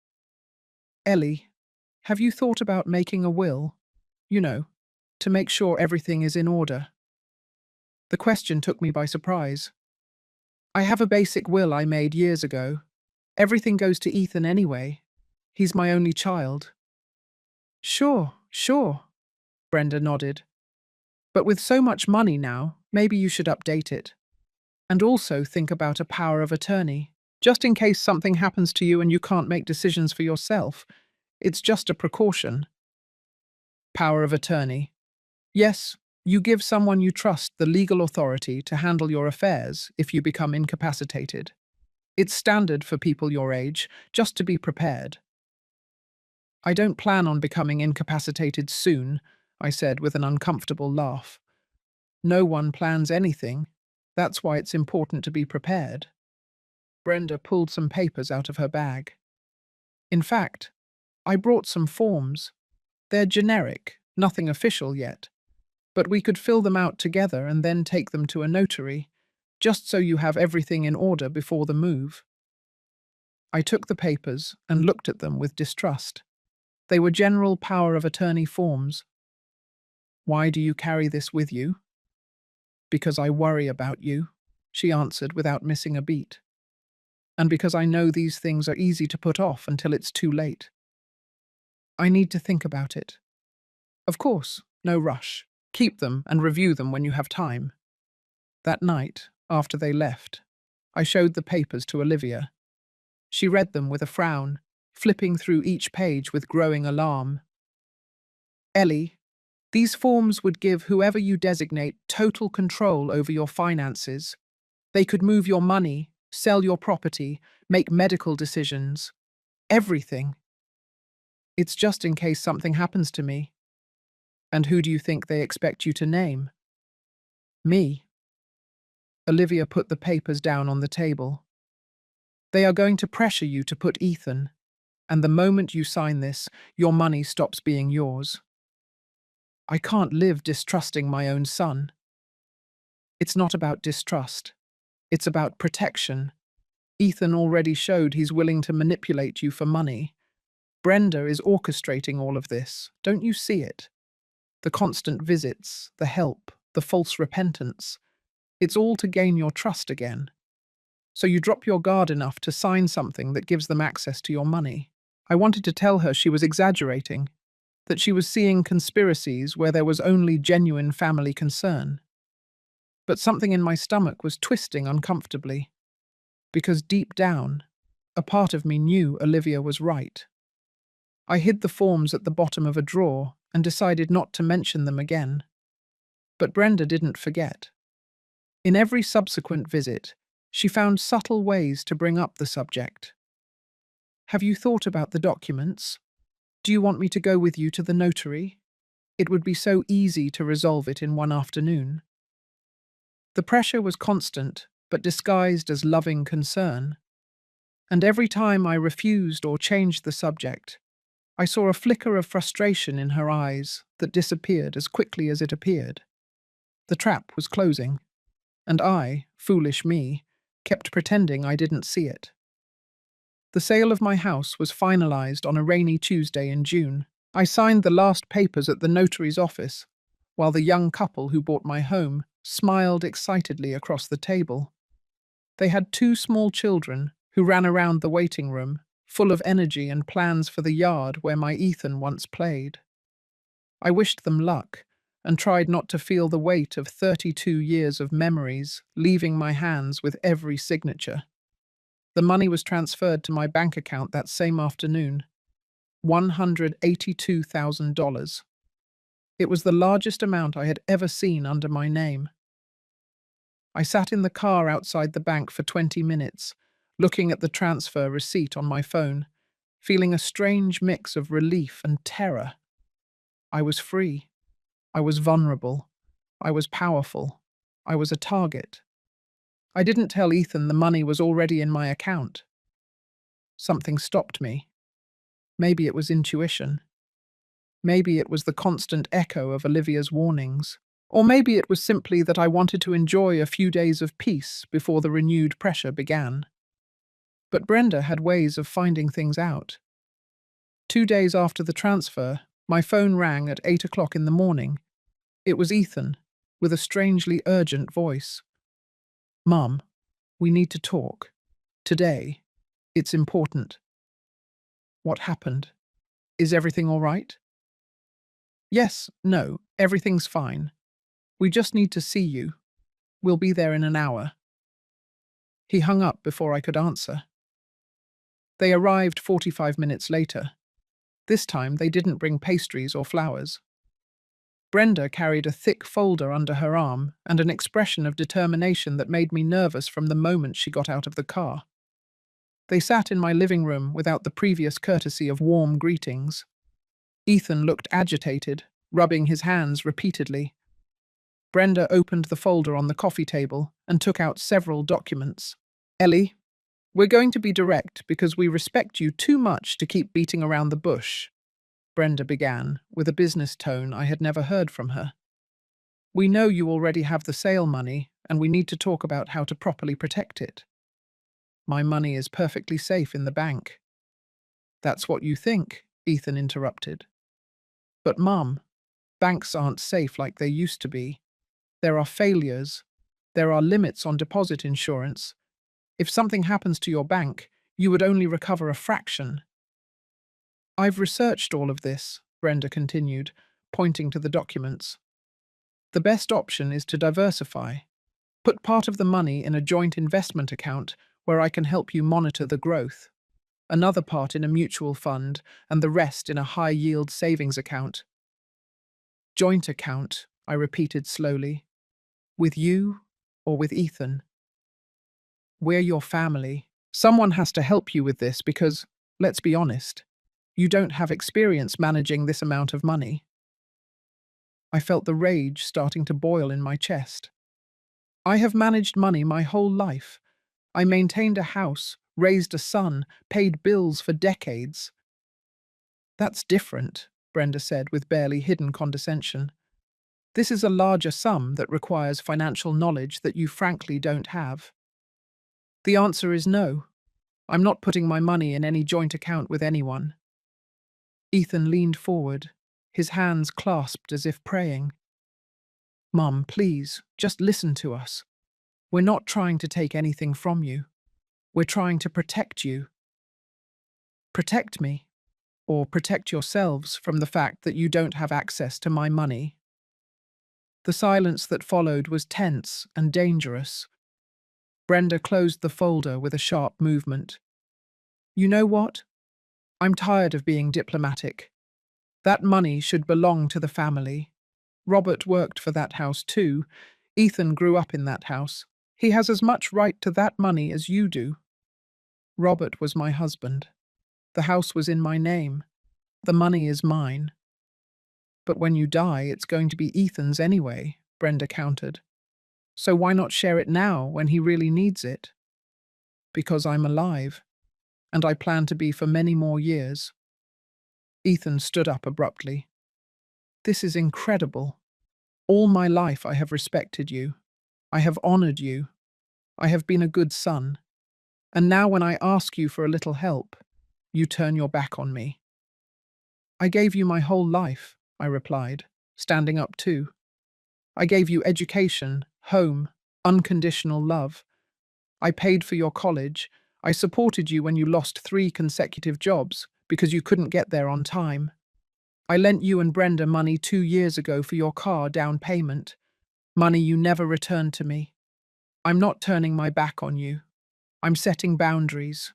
A: Ellie, have you thought about making a will? You know, to make sure everything is in order. The question took me by surprise. I have a basic will I made years ago. Everything goes to Ethan anyway. He's my only child. Sure, Brenda nodded. But with so much money now, maybe you should update it. And also think about a power of attorney, just in case something happens to you and you can't make decisions for yourself. It's just a precaution. Power of attorney. Yes, you give someone you trust the legal authority to handle your affairs if you become incapacitated. It's standard for people your age, just to be prepared. I don't plan on becoming incapacitated soon, I said with an uncomfortable laugh. No one plans anything. That's why it's important to be prepared. Brenda pulled some papers out of her bag. In fact, I brought some forms. They're generic, nothing official yet. But we could fill them out together and then take them to a notary, just so you have everything in order before the move. I took the papers and looked at them with distrust. They were general power of attorney forms. Why do you carry this with you? Because I worry about you, she answered without missing a beat. And because I know these things are easy to put off until it's too late. I need to think about it. Of course, no rush. Keep them and review them when you have time. That night, after they left, I showed the papers to Olivia. She read them with a frown, flipping through each page with growing alarm. Ellie, these forms would give whoever you designate total control over your finances. They could move your money, sell your property, make medical decisions. Everything. It's just in case something happens to me. And who do you think they expect you to name? Me. Olivia put the papers down on the table. They are going to pressure you to put Ethan, and the moment you sign this, your money stops being yours. I can't live distrusting my own son. It's not about distrust. It's about protection. Ethan already showed he's willing to manipulate you for money. Brenda is orchestrating all of this. Don't you see it? The constant visits, the help, the false repentance. It's all to gain your trust again. So you drop your guard enough to sign something that gives them access to your money. I wanted to tell her she was exaggerating, that she was seeing conspiracies where there was only genuine family concern. But something in my stomach was twisting uncomfortably, because deep down, a part of me knew Olivia was right. I hid the forms at the bottom of a drawer and decided not to mention them again. But Brenda didn't forget. In every subsequent visit, she found subtle ways to bring up the subject. Have you thought about the documents? Do you want me to go with you to the notary? It would be so easy to resolve it in one afternoon. The pressure was constant, but disguised as loving concern. And every time I refused or changed the subject, I saw a flicker of frustration in her eyes that disappeared as quickly as it appeared. The trap was closing, and I, foolish me, kept pretending I didn't see it. The sale of my house was finalized on a rainy Tuesday in June. I signed the last papers at the notary's office, while the young couple who bought my home smiled excitedly across the table. They had 2 small children who ran around the waiting room, full of energy and plans for the yard where my Ethan once played. I wished them luck and tried not to feel the weight of 32 years of memories leaving my hands with every signature. The money was transferred to my bank account that same afternoon. $182,000. It was the largest amount I had ever seen under my name. I sat in the car outside the bank for 20 minutes, looking at the transfer receipt on my phone, feeling a strange mix of relief and terror. I was free. I was vulnerable. I was powerful. I was a target. I didn't tell Ethan the money was already in my account. Something stopped me. Maybe it was intuition. Maybe it was the constant echo of Olivia's warnings. Or maybe it was simply that I wanted to enjoy a few days of peace before the renewed pressure began. But Brenda had ways of finding things out. 2 days after the transfer, my phone rang at 8 o'clock in the morning. It was Ethan, with a strangely urgent voice. "Mum, we need to talk. Today. It's important." "What happened? Is everything all right?" "Yes, no, everything's fine. We just need to see you. We'll be there in an hour." He hung up before I could answer. They arrived 45 minutes later. This time they didn't bring pastries or flowers. Brenda carried a thick folder under her arm and an expression of determination that made me nervous from the moment she got out of the car. They sat in my living room without the previous courtesy of warm greetings. Ethan looked agitated, rubbing his hands repeatedly. Brenda opened the folder on the coffee table and took out several documents. "Ellie, we're going to be direct because we respect you too much to keep beating around the bush," Brenda began, with a business tone I had never heard from her. "We know you already have the sale money, and we need to talk about how to properly protect it." "My money is perfectly safe in the bank." "That's what you think," Ethan interrupted. "But Mum, banks aren't safe like they used to be. There are failures. There are limits on deposit insurance. If something happens to your bank, you would only recover a fraction." "I've researched all of this," Brenda continued, pointing to the documents. "The best option is to diversify. Put part of the money in a joint investment account where I can help you monitor the growth. Another part in a mutual fund, and the rest in a high-yield savings account." "Joint account," I repeated slowly. "With you or with Ethan?" "We're your family. Someone has to help you with this because, let's be honest, you don't have experience managing this amount of money." I felt the rage starting to boil in my chest. "I have managed money my whole life. I maintained a house, raised a son, paid bills for decades." "That's different," Brenda said with barely hidden condescension. "This is a larger sum that requires financial knowledge that you frankly don't have." "The answer is no. I'm not putting my money in any joint account with anyone." Ethan leaned forward, his hands clasped as if praying. "Mum, please, just listen to us. We're not trying to take anything from you. We're trying to protect you." "Protect me? Or protect yourselves from the fact that you don't have access to my money?" The silence that followed was tense and dangerous. Brenda closed the folder with a sharp movement. "You know what? I'm tired of being diplomatic. That money should belong to the family. Robert worked for that house too. Ethan grew up in that house. He has as much right to that money as you do. Robert was my husband. The house was in my name. The money is mine." "But when you die, it's going to be Ethan's anyway," Brenda countered. "So why not share it now when he really needs it?" "Because I'm alive, and I plan to be for many more years." Ethan stood up abruptly. "This is incredible. All my life I have respected you. I have honored you. I have been a good son. And now when I ask you for a little help, you turn your back on me." "I gave you my whole life," I replied, standing up too. "I gave you education, home, unconditional love. I paid for your college. I supported you when you lost 3 consecutive jobs because you couldn't get there on time. I lent you and Brenda money 2 years ago for your car down payment, money you never returned to me. I'm not turning my back on you. I'm setting boundaries."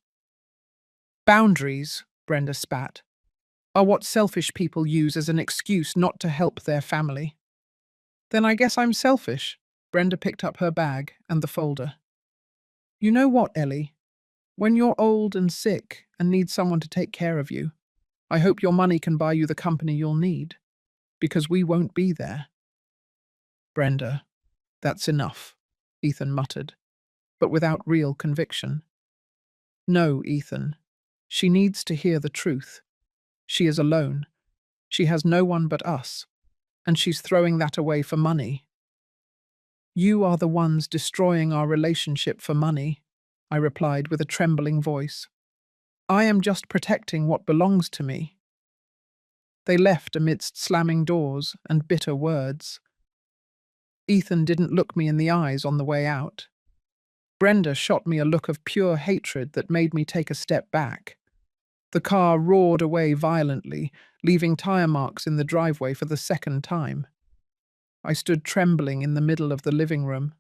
A: "Boundaries," Brenda spat, "are what selfish people use as an excuse not to help their family." "Then I guess I'm selfish." Brenda picked up her bag and the folder. "You know what, Ellie? When you're old and sick and need someone to take care of you, I hope your money can buy you the company you'll need, because we won't be there." "Brenda, that's enough," Ethan muttered, but without real conviction. "No, Ethan. She needs to hear the truth. She is alone. She has no one but us, and she's throwing that away for money." "You are the ones destroying our relationship for money." I replied with a trembling voice. I am just protecting what belongs to me. They left amidst slamming doors and bitter words. Ethan didn't look me in the eyes on the way out. Brenda shot me a look of pure hatred that made me take a step back. The car roared away violently, leaving tire marks in the driveway for the second time. I stood trembling in the middle of the living room.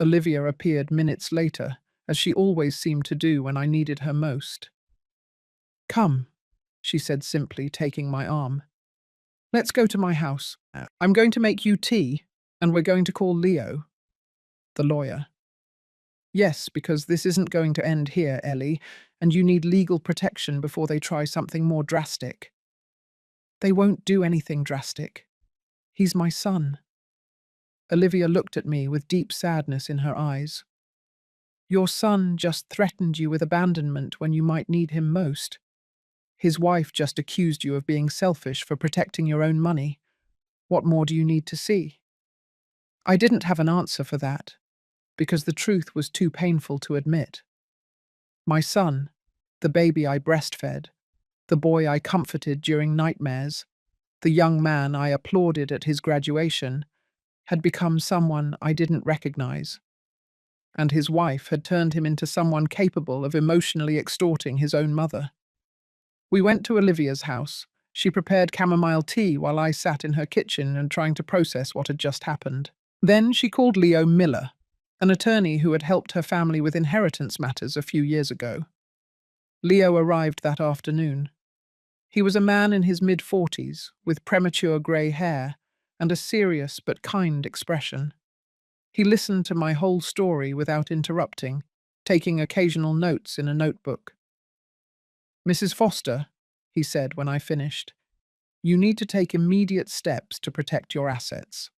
A: Olivia appeared minutes later, as she always seemed to do when I needed her most. Come, she said simply, taking my arm. Let's go to my house. I'm going to make you tea, and we're going to call Leo, the lawyer. Yes, because this isn't going to end here, Ellie, and you need legal protection before they try something more drastic. They won't do anything drastic. He's my son. Olivia looked at me with deep sadness in her eyes. Your son just threatened you with abandonment when you might need him most. His wife just accused you of being selfish for protecting your own money. What more do you need to see? I didn't have an answer for that, because the truth was too painful to admit. My son, the baby I breastfed, the boy I comforted during nightmares, the young man I applauded at his graduation, had become someone I didn't recognize. And his wife had turned him into someone capable of emotionally extorting his own mother. We went to Olivia's house. She prepared chamomile tea while I sat in her kitchen and trying to process what had just happened. Then she called Leo Miller, an attorney who had helped her family with inheritance matters a few years ago. Leo arrived that afternoon. He was a man in his mid-40s, with premature grey hair and a serious but kind expression. He listened to my whole story without interrupting, taking occasional notes in a notebook. Mrs. Foster, he said when I finished, you need to take immediate steps to protect your assets.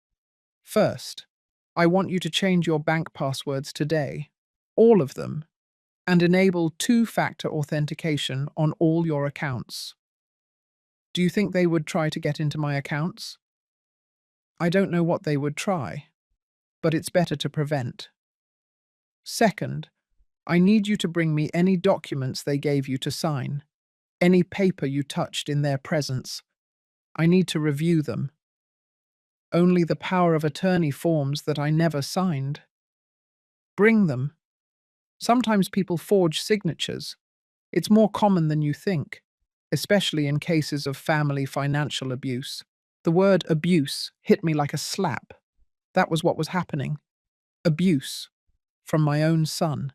A: First, I want you to change your bank passwords today, all of them, and enable two-factor authentication on all your accounts. Do you think they would try to get into my accounts? I don't know what they would try, but it's better to prevent. Second, I need you to bring me any documents they gave you to sign, any paper you touched in their presence. I need to review them. Only the power of attorney forms that I never signed. Bring them. Sometimes people forge signatures. It's more common than you think, especially in cases of family financial abuse. The word abuse hit me like a slap. That was what was happening. Abuse. From my own son.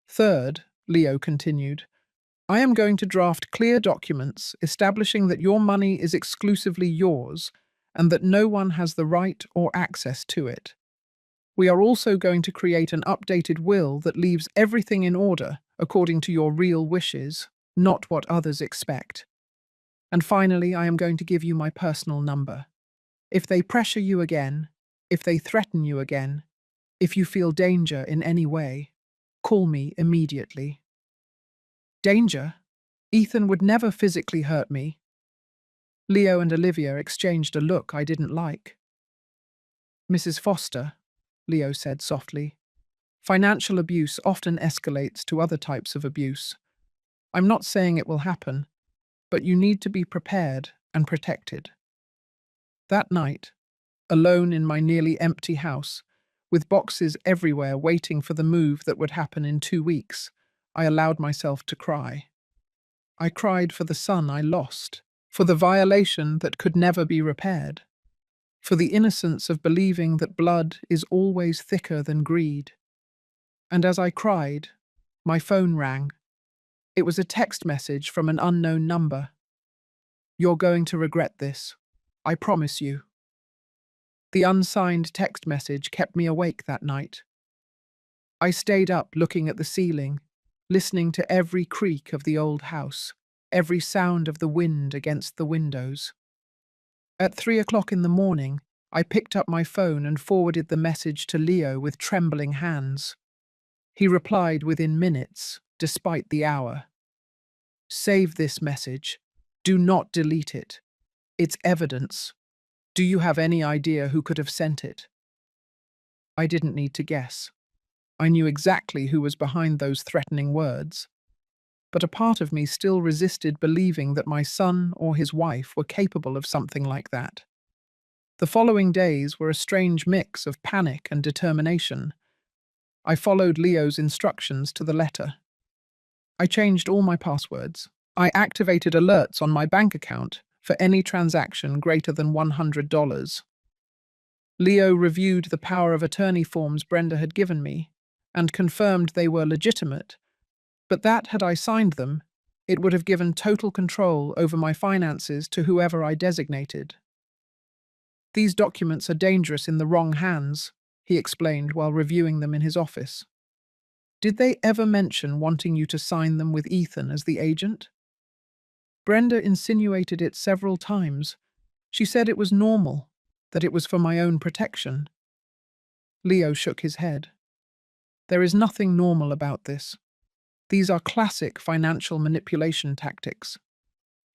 A: Third, Leo continued, I am going to draft clear documents establishing that your money is exclusively yours and that no one has the right or access to it. We are also going to create an updated will that leaves everything in order according to your real wishes, not what others expect. And finally, I am going to give you my personal number. If they pressure you again, if they threaten you again, if you feel danger in any way, call me immediately. Danger? Ethan would never physically hurt me. Leo and Olivia exchanged a look I didn't like. Mrs. Foster, Leo said softly, financial abuse often escalates to other types of abuse. I'm not saying it will happen, but you need to be prepared and protected. That night, alone in my nearly empty house, with boxes everywhere waiting for the move that would happen in 2 weeks, I allowed myself to cry. I cried for the son I lost, for the violation that could never be repaired, for the innocence of believing that blood is always thicker than greed. And as I cried, my phone rang. It was a text message from an unknown number. You're going to regret this. I promise you. The unsigned text message kept me awake that night. I stayed up looking at the ceiling, listening to every creak of the old house, every sound of the wind against the windows. At 3 o'clock in the morning, I picked up my phone and forwarded the message to Leo with trembling hands. He replied within minutes, despite the hour. Save this message. Do not delete it. It's evidence. Do you have any idea who could have sent it? I didn't need to guess. I knew exactly who was behind those threatening words, but a part of me still resisted believing that my son or his wife were capable of something like that. The following days were a strange mix of panic and determination. I followed Leo's instructions to the letter. I changed all my passwords. I activated alerts on my bank account for any transaction greater than $100. Leo reviewed the power of attorney forms Brenda had given me and confirmed they were legitimate, but that had I signed them, it would have given total control over my finances to whoever I designated. These documents are dangerous in the wrong hands, he explained while reviewing them in his office. Did they ever mention wanting you to sign them with Ethan as the agent? Brenda insinuated it several times. She said it was normal, that it was for my own protection. Leo shook his head. There is nothing normal about this. These are classic financial manipulation tactics.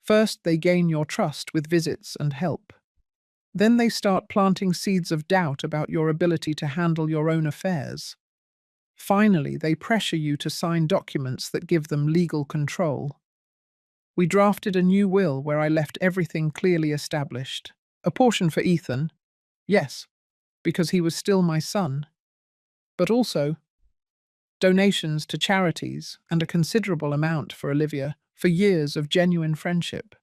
A: First, they gain your trust with visits and help. Then they start planting seeds of doubt about your ability to handle your own affairs. Finally, they pressure you to sign documents that give them legal control. We drafted a new will where I left everything clearly established. A portion for Ethan, yes, because he was still my son, but also donations to charities and a considerable amount for Olivia for years of genuine friendship.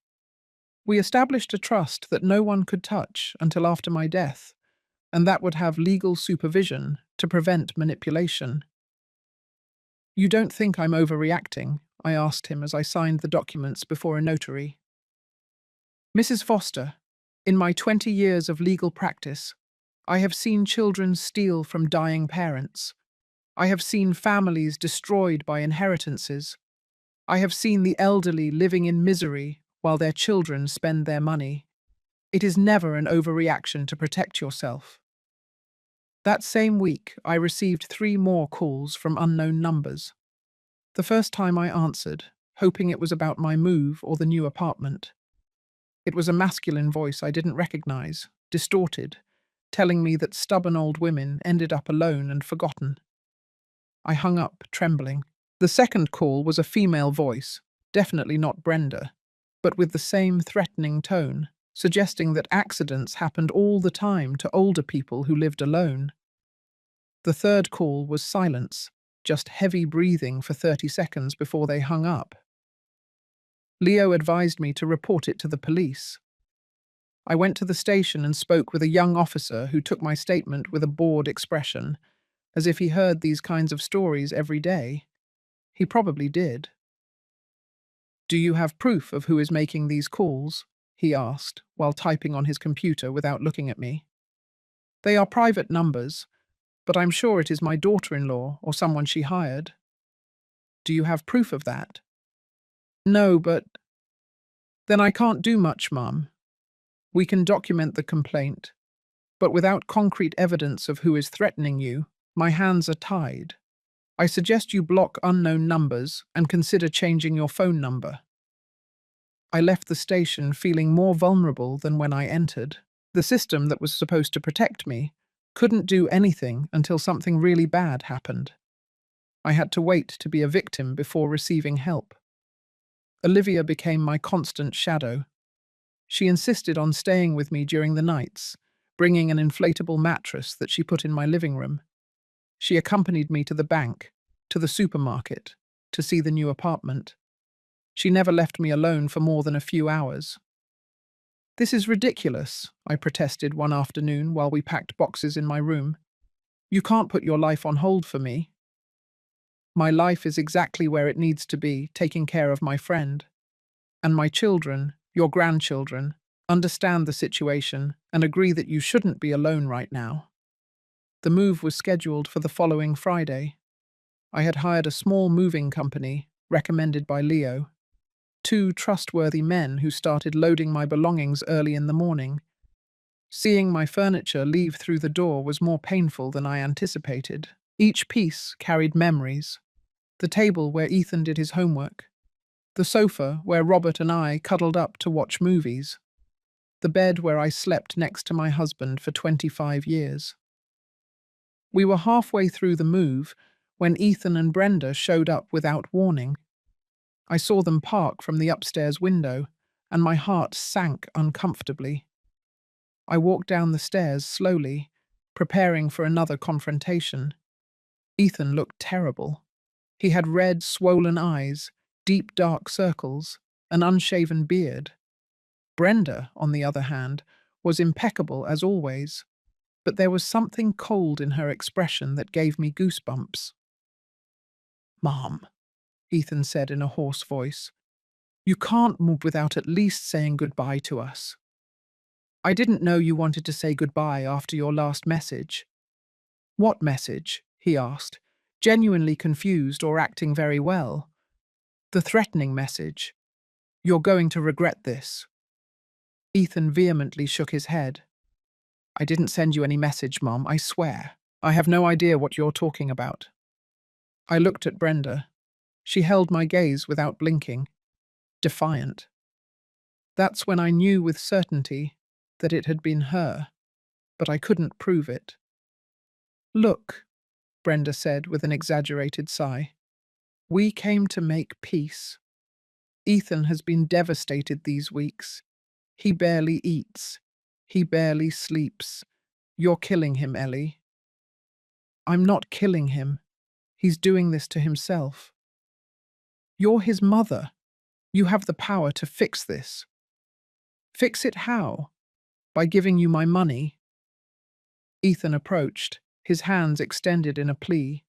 A: We established a trust that no one could touch until after my death, and that would have legal supervision to prevent manipulation. You don't think I'm overreacting? I asked him as I signed the documents before a notary. Mrs. Foster, in my 20 years of legal practice, I have seen children steal from dying parents. I have seen families destroyed by inheritances. I have seen the elderly living in misery while their children spend their money. It is never an overreaction to protect yourself. That same week, I received 3 more calls from unknown numbers. The first time I answered, hoping it was about my move or the new apartment. It was a masculine voice I didn't recognize, distorted, telling me that stubborn old women ended up alone and forgotten. I hung up, trembling. The second call was a female voice, definitely not Brenda, but with the same threatening tone, suggesting that accidents happened all the time to older people who lived alone. The third call was silence, just heavy breathing for 30 seconds before they hung up. Leo advised me to report it to the police. I went to the station and spoke with a young officer who took my statement with a bored expression, as if he heard these kinds of stories every day. He probably did. "Do you have proof of who is making these calls?" he asked, while typing on his computer without looking at me. "They are private numbers, but I'm sure it is my daughter-in-law or someone she hired." "Do you have proof of that?" "No, but—" "Then I can't do much, Mum. We can document the complaint, but without concrete evidence of who is threatening you, my hands are tied. I suggest you block unknown numbers and consider changing your phone number." I left the station feeling more vulnerable than when I entered. The system that was supposed to protect me couldn't do anything until something really bad happened. I had to wait to be a victim before receiving help. Olivia became my constant shadow. She insisted on staying with me during the nights, bringing an inflatable mattress that she put in my living room. She accompanied me to the bank, to the supermarket, to see the new apartment. She never left me alone for more than a few hours. "This is ridiculous," I protested one afternoon while we packed boxes in my room. "You can't put your life on hold for me." "My life is exactly where it needs to be, taking care of my friend. And my children, your grandchildren, understand the situation and agree that you shouldn't be alone right now." The move was scheduled for the following Friday. I had hired a small moving company, recommended by Leo. 2 trustworthy men who started loading my belongings early in the morning. Seeing my furniture leave through the door was more painful than I anticipated. Each piece carried memories. The table where Ethan did his homework. The sofa where Robert and I cuddled up to watch movies. The bed where I slept next to my husband for 25 years. We were halfway through the move when Ethan and Brenda showed up without warning. I saw them park from the upstairs window, and my heart sank uncomfortably. I walked down the stairs slowly, preparing for another confrontation. Ethan looked terrible. He had red, swollen eyes, deep dark circles, an unshaven beard. Brenda, on the other hand, was impeccable as always, but there was something cold in her expression that gave me goosebumps. "Mom," Ethan said in a hoarse voice, "you can't move without at least saying goodbye to us." "I didn't know you wanted to say goodbye after your last message." "What message?" he asked, genuinely confused or acting very well. "The threatening message. You're going to regret this." Ethan vehemently shook his head. "I didn't send you any message, Mom, I swear. I have no idea what you're talking about." I looked at Brenda. She held my gaze without blinking, defiant. That's when I knew with certainty that it had been her, but I couldn't prove it. "Look," Brenda said with an exaggerated sigh, "we came to make peace. Ethan has been devastated these weeks. He barely eats. He barely sleeps. You're killing him, Ellie." "I'm not killing him. He's doing this to himself." "You're his mother. You have the power to fix this." "Fix it how? By giving you my money?" Ethan approached, his hands extended in a plea.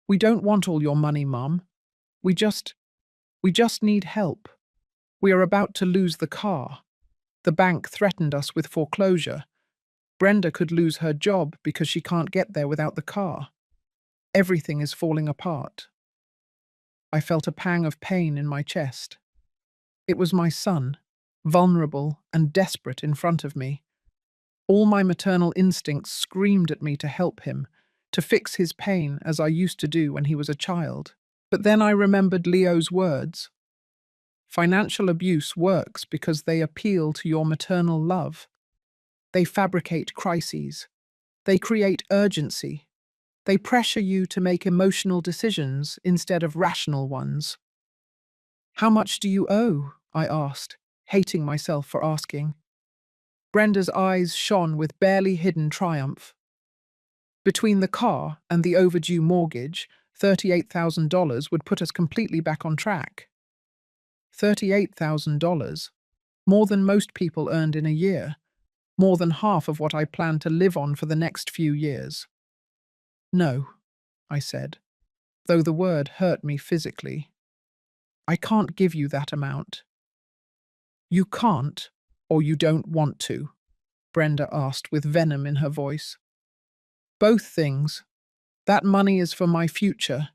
A: "We don't want all your money, Mum. We just need help. We are about to lose the car. The bank threatened us with foreclosure. Brenda could lose her job because she can't get there without the car. Everything is falling apart." I felt a pang of pain in my chest. It was my son, vulnerable and desperate in front of me. All my maternal instincts screamed at me to help him, to fix his pain as I used to do when he was a child. But then I remembered Leo's words. Financial abuse works because they appeal to your maternal love. They fabricate crises. They create urgency. They pressure you to make emotional decisions instead of rational ones. "How much do you owe?" I asked, hating myself for asking. Brenda's eyes shone with barely hidden triumph. "Between the car and the overdue mortgage, $38,000 would put us completely back on track." $38,000? More than most people earned in a year. More than half of what I plan to live on for the next few years. "No," I said, though the word hurt me physically. "I can't give you that amount." "You can't, or you don't want to?" Brenda asked with venom in her voice. "Both things. That money is for my future,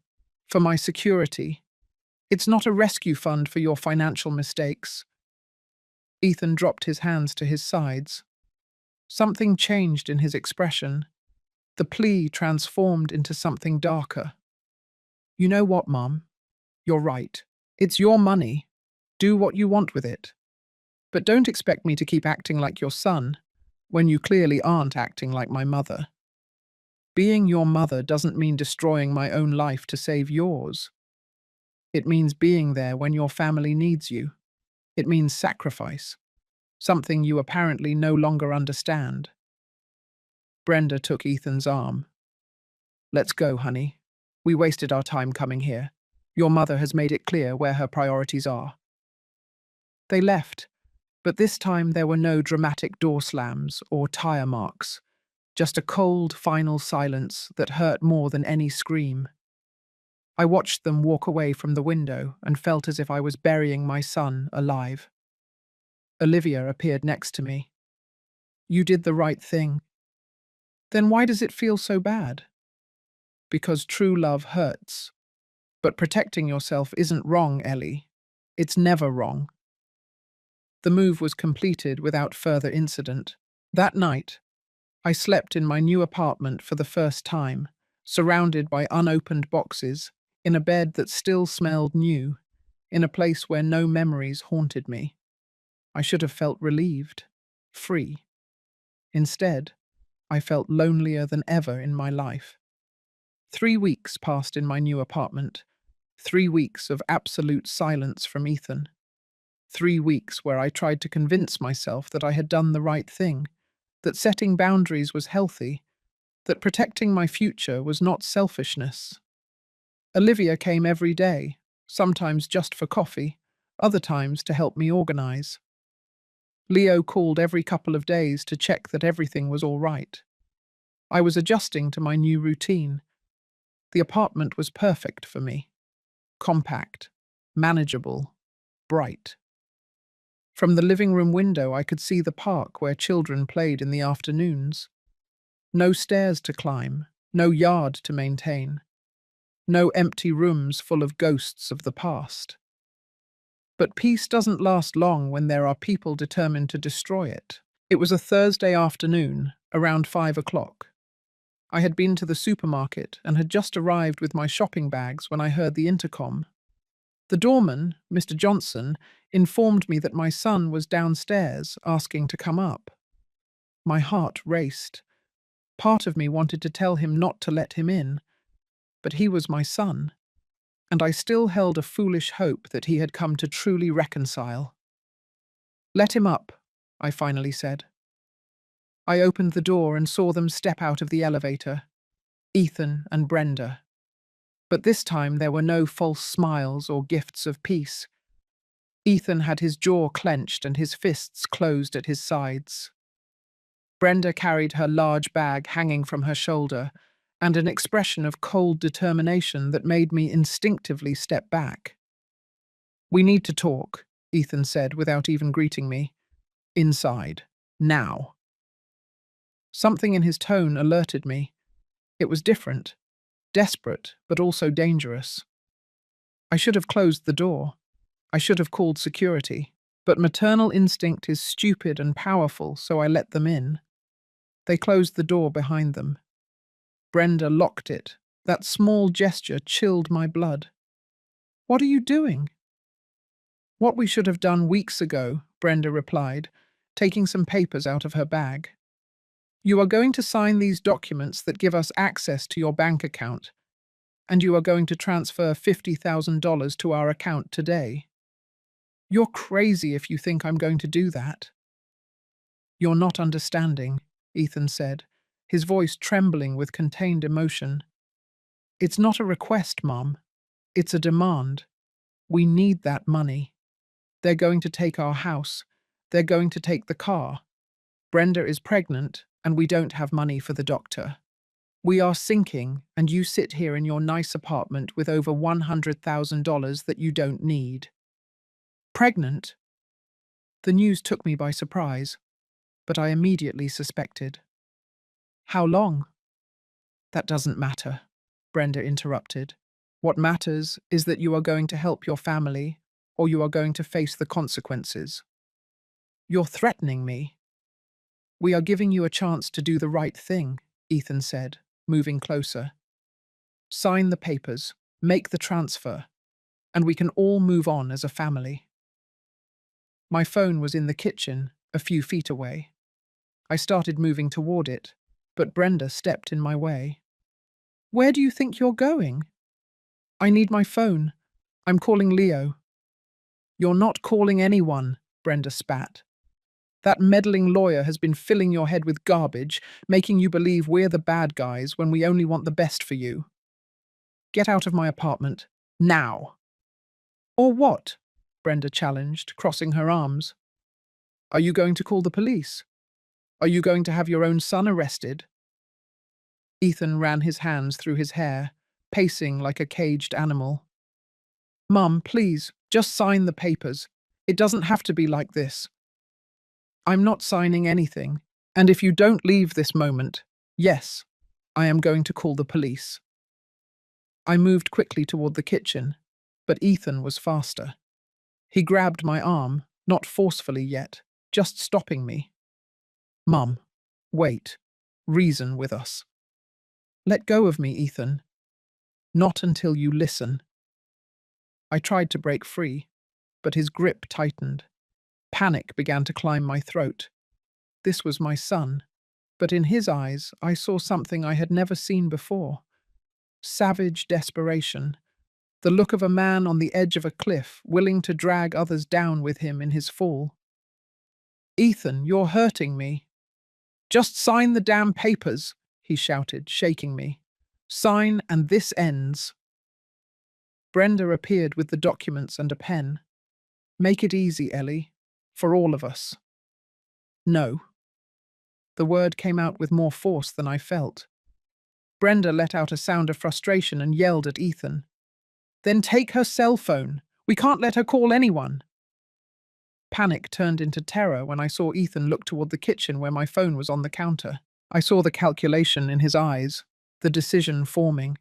A: for my security. It's not a rescue fund for your financial mistakes." Ethan dropped his hands to his sides. Something changed in his expression. The plea transformed into something darker. "You know what, Mom? You're right. It's your money. Do what you want with it. But don't expect me to keep acting like your son when you clearly aren't acting like my mother. Being your mother doesn't mean destroying my own life to save yours. It means being there when your family needs you. It means sacrifice, something you apparently no longer understand." Brenda took Ethan's arm. "Let's go, honey. We wasted our time coming here. Your mother has made it clear where her priorities are." They left, but this time there were no dramatic door slams or tire marks, just a cold, final silence that hurt more than any scream. I watched them walk away from the window and felt as if I was burying my son alive. Olivia appeared next to me. "You did the right thing." "Then why does it feel so bad?" "Because true love hurts. But protecting yourself isn't wrong, Ellie. It's never wrong." The move was completed without further incident. That night, I slept in my new apartment for the first time, surrounded by unopened boxes, in a bed that still smelled new, in a place where no memories haunted me. I should have felt relieved, free. Instead, I felt lonelier than ever in my life. 3 weeks passed in my new apartment. 3 weeks of absolute silence from Ethan. 3 weeks where I tried to convince myself that I had done the right thing, that setting boundaries was healthy, that protecting my future was not selfishness. Olivia came every day, sometimes just for coffee, other times to help me organize. Leo called every couple of days to check that everything was all right. I was adjusting to my new routine. The apartment was perfect for me. Compact, manageable, bright. From the living room window, I could see the park where children played in the afternoons. No stairs to climb, no yard to maintain, no empty rooms full of ghosts of the past. But peace doesn't last long when there are people determined to destroy it. It was a Thursday afternoon, around 5 o'clock. I had been to the supermarket and had just arrived with my shopping bags when I heard the intercom. The doorman, Mr. Johnson, informed me that my son was downstairs asking to come up. My heart raced. Part of me wanted to tell him not to let him in, but he was my son, and I still held a foolish hope that he had come to truly reconcile. "Let him up," I finally said. I opened the door and saw them step out of the elevator, Ethan and Brenda. But this time there were no false smiles or gifts of peace. Ethan had his jaw clenched and his fists closed at his sides. Brenda carried her large bag hanging from her shoulder, and an expression of cold determination that made me instinctively step back. "We need to talk," Ethan said without even greeting me. "Inside. Now." Something in his tone alerted me. It was different, desperate, but also dangerous. I should have closed the door. I should have called security. But maternal instinct is stupid and powerful, so I let them in. They closed the door behind them. Brenda locked it. That small gesture chilled my blood. "What are you doing?" "What we should have done weeks ago," Brenda replied, taking some papers out of her bag. "You are going to sign these documents that give us access to your bank account, and you are going to transfer $50,000 to our account today. You're crazy if you think I'm going to do that." "You're not understanding," Ethan said, his voice trembling with contained emotion. "It's not a request, Mum. It's a demand. We need that money. They're going to take our house. They're going to take the car. Brenda is pregnant, and we don't have money for the doctor. We are sinking, and you sit here in your nice apartment with over $100,000 that you don't need." "Pregnant?" The news took me by surprise, but I immediately suspected. "How long?" "That doesn't matter," Brenda interrupted. "What matters is that you are going to help your family, or you are going to face the consequences." "You're threatening me." "We are giving you a chance to do the right thing," Ethan said, moving closer. "Sign the papers, make the transfer, and we can all move on as a family." My phone was in the kitchen, a few feet away. I started moving toward it, but Brenda stepped in my way. "Where do you think you're going?" "I need my phone. I'm calling Leo." "You're not calling anyone," Brenda spat. "That meddling lawyer has been filling your head with garbage, making you believe we're the bad guys when we only want the best for you. Get out of my apartment. Now." "Or what?" Brenda challenged, crossing her arms. "Are you going to call the police? Are you going to have your own son arrested?" Ethan ran his hands through his hair, pacing like a caged animal. "Mum, please, just sign the papers. It doesn't have to be like this." "I'm not signing anything, and if you don't leave this moment, yes, I am going to call the police." I moved quickly toward the kitchen, but Ethan was faster. He grabbed my arm, not forcefully yet, just stopping me. "Mum, wait. Reason with us." "Let go of me, Ethan." "Not until you listen." I tried to break free, but his grip tightened. Panic began to climb my throat. This was my son, but in his eyes I saw something I had never seen before. savage desperation, the look of a man on the edge of a cliff, willing to drag others down with him in his fall. "Ethan, you're hurting me." "Just sign the damn papers," he shouted, shaking me. "Sign and this ends." Brenda appeared with the documents and a pen. "Make it easy, Ellie. For all of us." "No." The word came out with more force than I felt. Brenda let out a sound of frustration and yelled at Ethan. "Then take her cell phone. We can't let her call anyone." Panic turned into terror when I saw Ethan look toward the kitchen where my phone was on the counter. I saw the calculation in his eyes, the decision forming.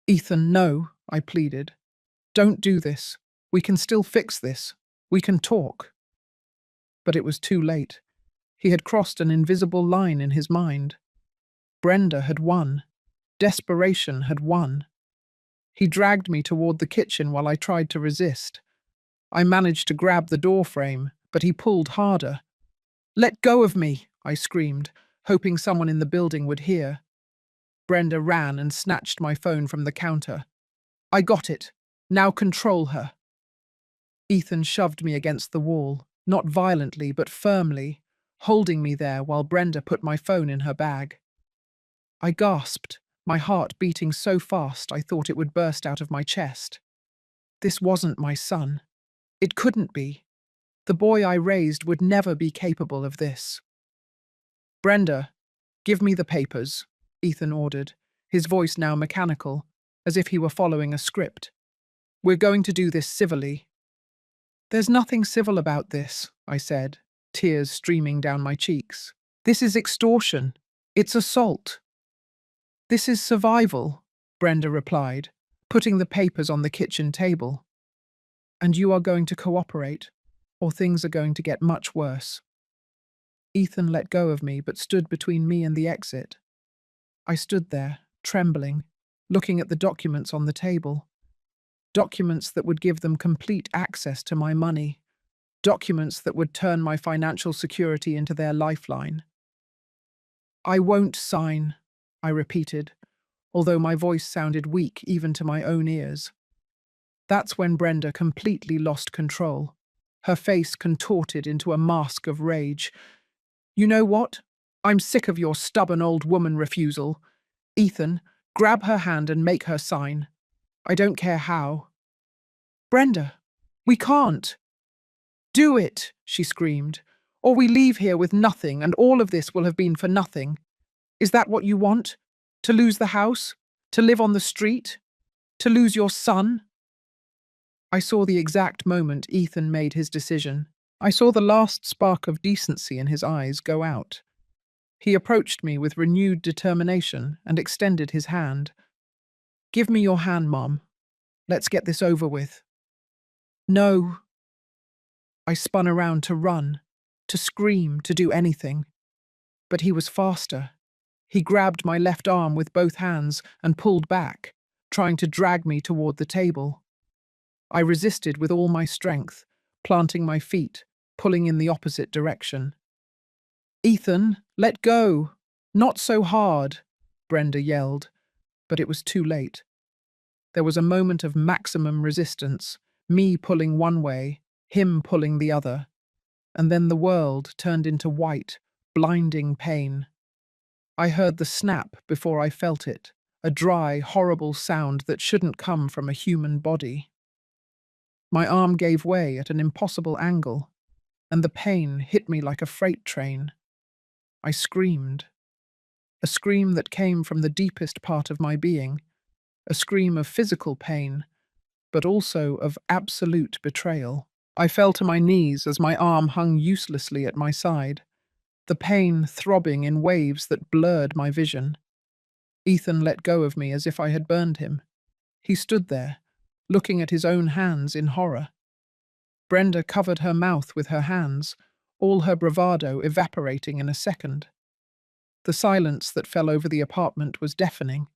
A: "Ethan, no," I pleaded. "Don't do this. We can still fix this. We can talk." But it was too late. He had crossed an invisible line in his mind. Brenda had won. Desperation had won. He dragged me toward the kitchen while I tried to resist. I managed to grab the door frame, but he pulled harder. "Let go of me," I screamed, hoping someone in the building would hear. Brenda ran and snatched my phone from the counter. "I got it. Now control her." Ethan shoved me against the wall, not violently but firmly, holding me there while Brenda put my phone in her bag. I gasped, my heart beating so fast I thought it would burst out of my chest. This wasn't my son. It couldn't be. The boy I raised would never be capable of this. "Brenda, give me the papers," Ethan ordered, his voice now mechanical, as if he were following a script. "We're going to do this civilly." "There's nothing civil about this," I said, tears streaming down my cheeks. "This is extortion. It's assault." "This is survival," Brenda replied, putting the papers on the kitchen table. "And you are going to cooperate, or things are going to get much worse." Ethan let go of me but stood between me and the exit. I stood there, trembling, looking at the documents on the table. Documents that would give them complete access to my money. Documents that would turn my financial security into their lifeline. "I won't sign," I repeated, although my voice sounded weak even to my own ears. That's when Brenda completely lost control. Her face contorted into a mask of rage. "You know what? I'm sick of your stubborn old woman refusal. Ethan, grab her hand and make her sign. I don't care how." "Brenda, we can't." "Do it," she screamed, "or we leave here with nothing and all of this will have been for nothing. Is that what you want? To lose the house? To live on the street? To lose your son?" I saw the exact moment Ethan made his decision. I saw the last spark of decency in his eyes go out. He approached me with renewed determination and extended his hand. "Give me your hand, Mom. Let's get this over with." "No." I spun around to run, to scream, to do anything. But he was faster. He grabbed my left arm with both hands and pulled back, trying to drag me toward the table. I resisted with all my strength, planting my feet, pulling in the opposite direction. "Ethan, let go! Not so hard!" Brenda yelled, but it was too late. There was a moment of maximum resistance, me pulling one way, him pulling the other, and then the world turned into white, blinding pain. I heard the snap before I felt it, a dry, horrible sound that shouldn't come from a human body. My arm gave way at an impossible angle, and the pain hit me like a freight train. I screamed. A scream that came from the deepest part of my being, a scream of physical pain, but also of absolute betrayal. I fell to my knees as my arm hung uselessly at my side, the pain throbbing in waves that blurred my vision. Ethan let go of me as if I had burned him. He stood there, looking at his own hands in horror. Brenda covered her mouth with her hands, all her bravado evaporating in a second. The silence that fell over the apartment was deafening.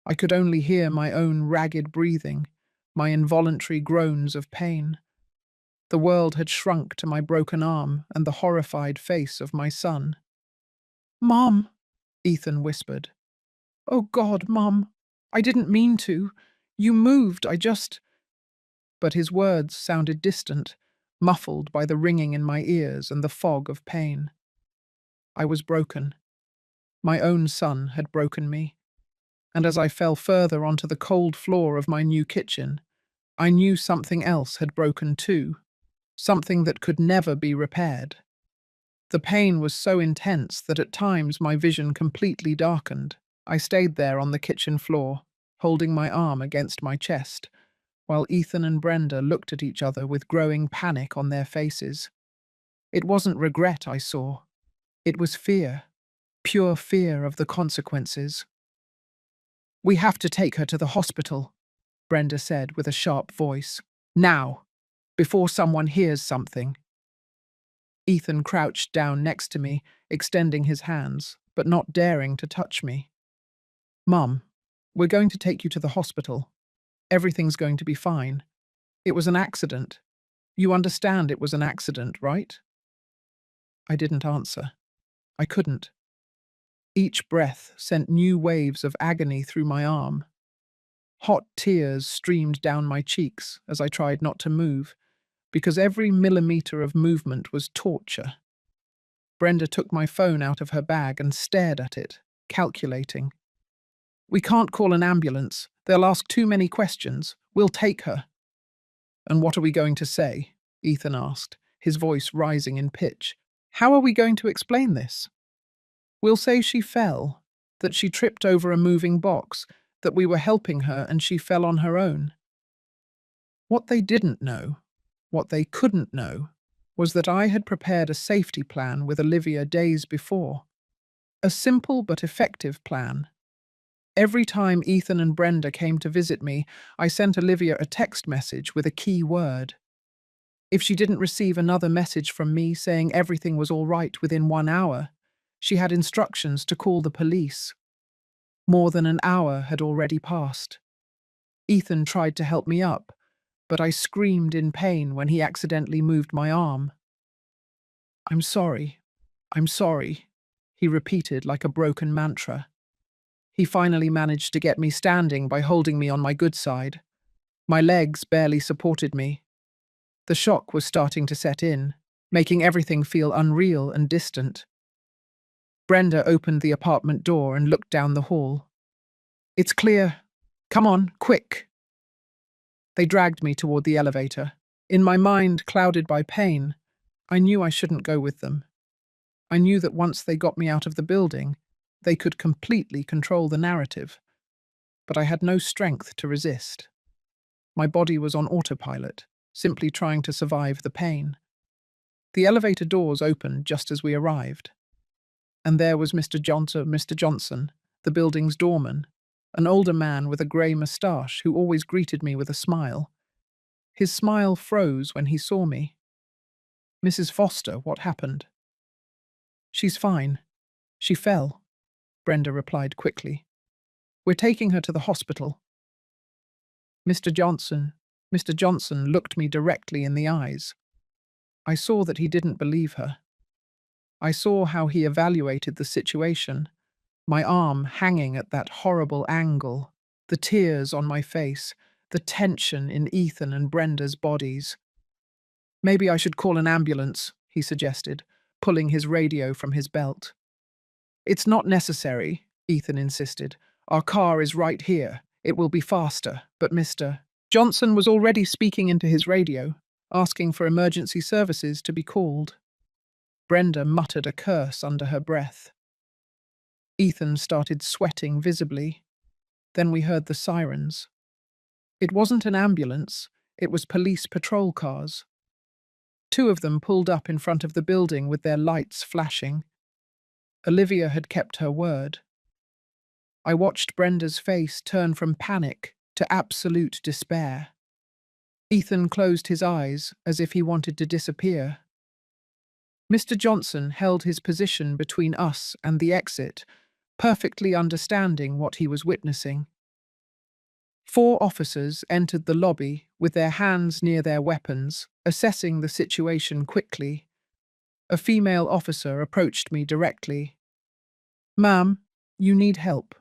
A: I could only hear my own ragged breathing, my involuntary groans of pain. The world had shrunk to my broken arm and the horrified face of my son. "Mom," Ethan whispered. "Oh God, Mom, I didn't mean to. You moved, I just. But his words sounded distant, muffled by the ringing in my ears and the fog of pain. I was broken. My own son had broken me, and as I fell further onto the cold floor of my new kitchen, I knew something else had broken too, something that could never be repaired. The pain was so intense that at times my vision completely darkened. I stayed there on the kitchen floor, holding my arm against my chest, while Ethan and Brenda looked at each other with growing panic on their faces. It wasn't regret I saw. It was fear, pure fear of the consequences. "We have to take her to the hospital," Brenda said with a sharp voice. "Now, before someone hears something." Ethan crouched down next to me, extending his hands, but not daring to touch me. "Mum, we're going to take you to the hospital. Everything's going to be fine. It was an accident. You understand it was an accident, right?" I didn't answer. I couldn't. Each breath sent new waves of agony through my arm. Hot tears streamed down my cheeks as I tried not to move, because every millimeter of movement was torture. Brenda took my phone out of her bag and stared at it, calculating. "We can't call an ambulance. They'll ask too many questions. We'll take her." "And what are we going to say?" Ethan asked, his voice rising in pitch. "How are we going to explain this?" "We'll say she fell, that she tripped over a moving box, that we were helping her and she fell on her own." What they didn't know, what they couldn't know, was that I had prepared a safety plan with Olivia days before. A simple but effective plan. Every time Ethan and Brenda came to visit me, I sent Olivia a text message with a key word. If she didn't receive another message from me saying everything was all right within 1 hour, she had instructions to call the police. More than an hour had already passed. Ethan tried to help me up, but I screamed in pain when he accidentally moved my arm. I'm sorry, he repeated like a broken mantra. He finally managed to get me standing by holding me on my good side. My legs barely supported me. The shock was starting to set in, making everything feel unreal and distant. Brenda opened the apartment door and looked down the hall. "It's clear. Come on, quick." They dragged me toward the elevator. In my mind, clouded by pain, I knew I shouldn't go with them. I knew that once they got me out of the building, they could completely control the narrative. But I had no strength to resist. My body was on autopilot, simply trying to survive the pain. The elevator doors opened just as we arrived. And there was Mr. Johnson, the building's doorman, an older man with a grey moustache who always greeted me with a smile. His smile froze when he saw me. "Mrs. Foster, what happened?" "She's fine. She fell," Brenda replied quickly. "We're taking her to the hospital." Mr. Johnson looked me directly in the eyes. I saw that he didn't believe her. I saw how he evaluated the situation, my arm hanging at that horrible angle, the tears on my face, the tension in Ethan and Brenda's bodies. "Maybe I should call an ambulance," he suggested, pulling his radio from his belt. "It's not necessary," Ethan insisted. "Our car is right here. It will be faster." But Mr. Johnson was already speaking into his radio, asking for emergency services to be called. Brenda muttered a curse under her breath. Ethan started sweating visibly. Then we heard the sirens. It wasn't an ambulance, it was police patrol cars. 2 of them pulled up in front of the building with their lights flashing. Olivia had kept her word. I watched Brenda's face turn from panic to absolute despair. Ethan closed his eyes as if he wanted to disappear. Mr. Johnson held his position between us and the exit, perfectly understanding what he was witnessing. 4 officers entered the lobby with their hands near their weapons, assessing the situation quickly. A female officer approached me directly. "Ma'am, you need help."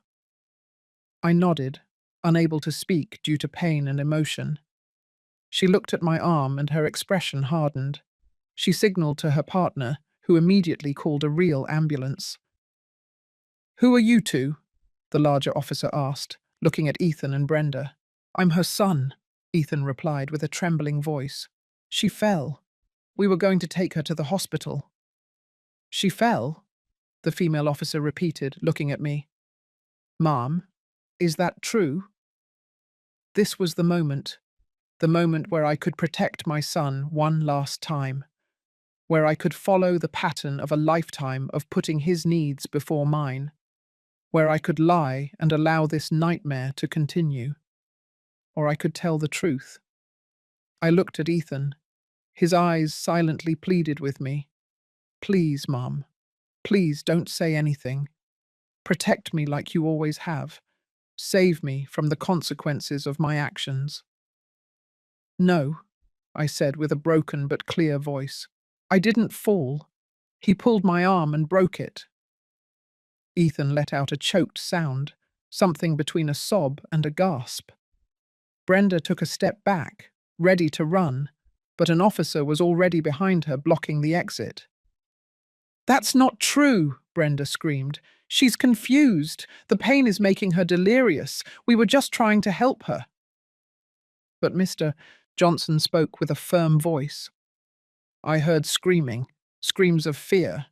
A: I nodded, unable to speak due to pain and emotion. She looked at my arm and her expression hardened. She signaled to her partner, who immediately called a real ambulance. "Who are you two?" the larger officer asked, looking at Ethan and Brenda. "I'm her son," Ethan replied with a trembling voice. "She fell. We were going to take her to the hospital." "She fell?" the female officer repeated, looking at me. "Ma'am, is that true?" This was the moment where I could protect my son one last time, where I could follow the pattern of a lifetime of putting his needs before mine, where I could lie and allow this nightmare to continue. Or I could tell the truth. I looked at Ethan. His eyes silently pleaded with me. "Please, Mom. Please don't say anything. Protect me like you always have. Save me from the consequences of my actions." "No," I said with a broken but clear voice. "I didn't fall. He pulled my arm and broke it." Ethan let out a choked sound, something between a sob and a gasp. Brenda took a step back, ready to run, but an officer was already behind her, blocking the exit. "That's not true," Brenda screamed. "She's confused. The pain is making her delirious. We were just trying to help her." But Mr. Johnson spoke with a firm voice. "I heard screaming, screams of fear,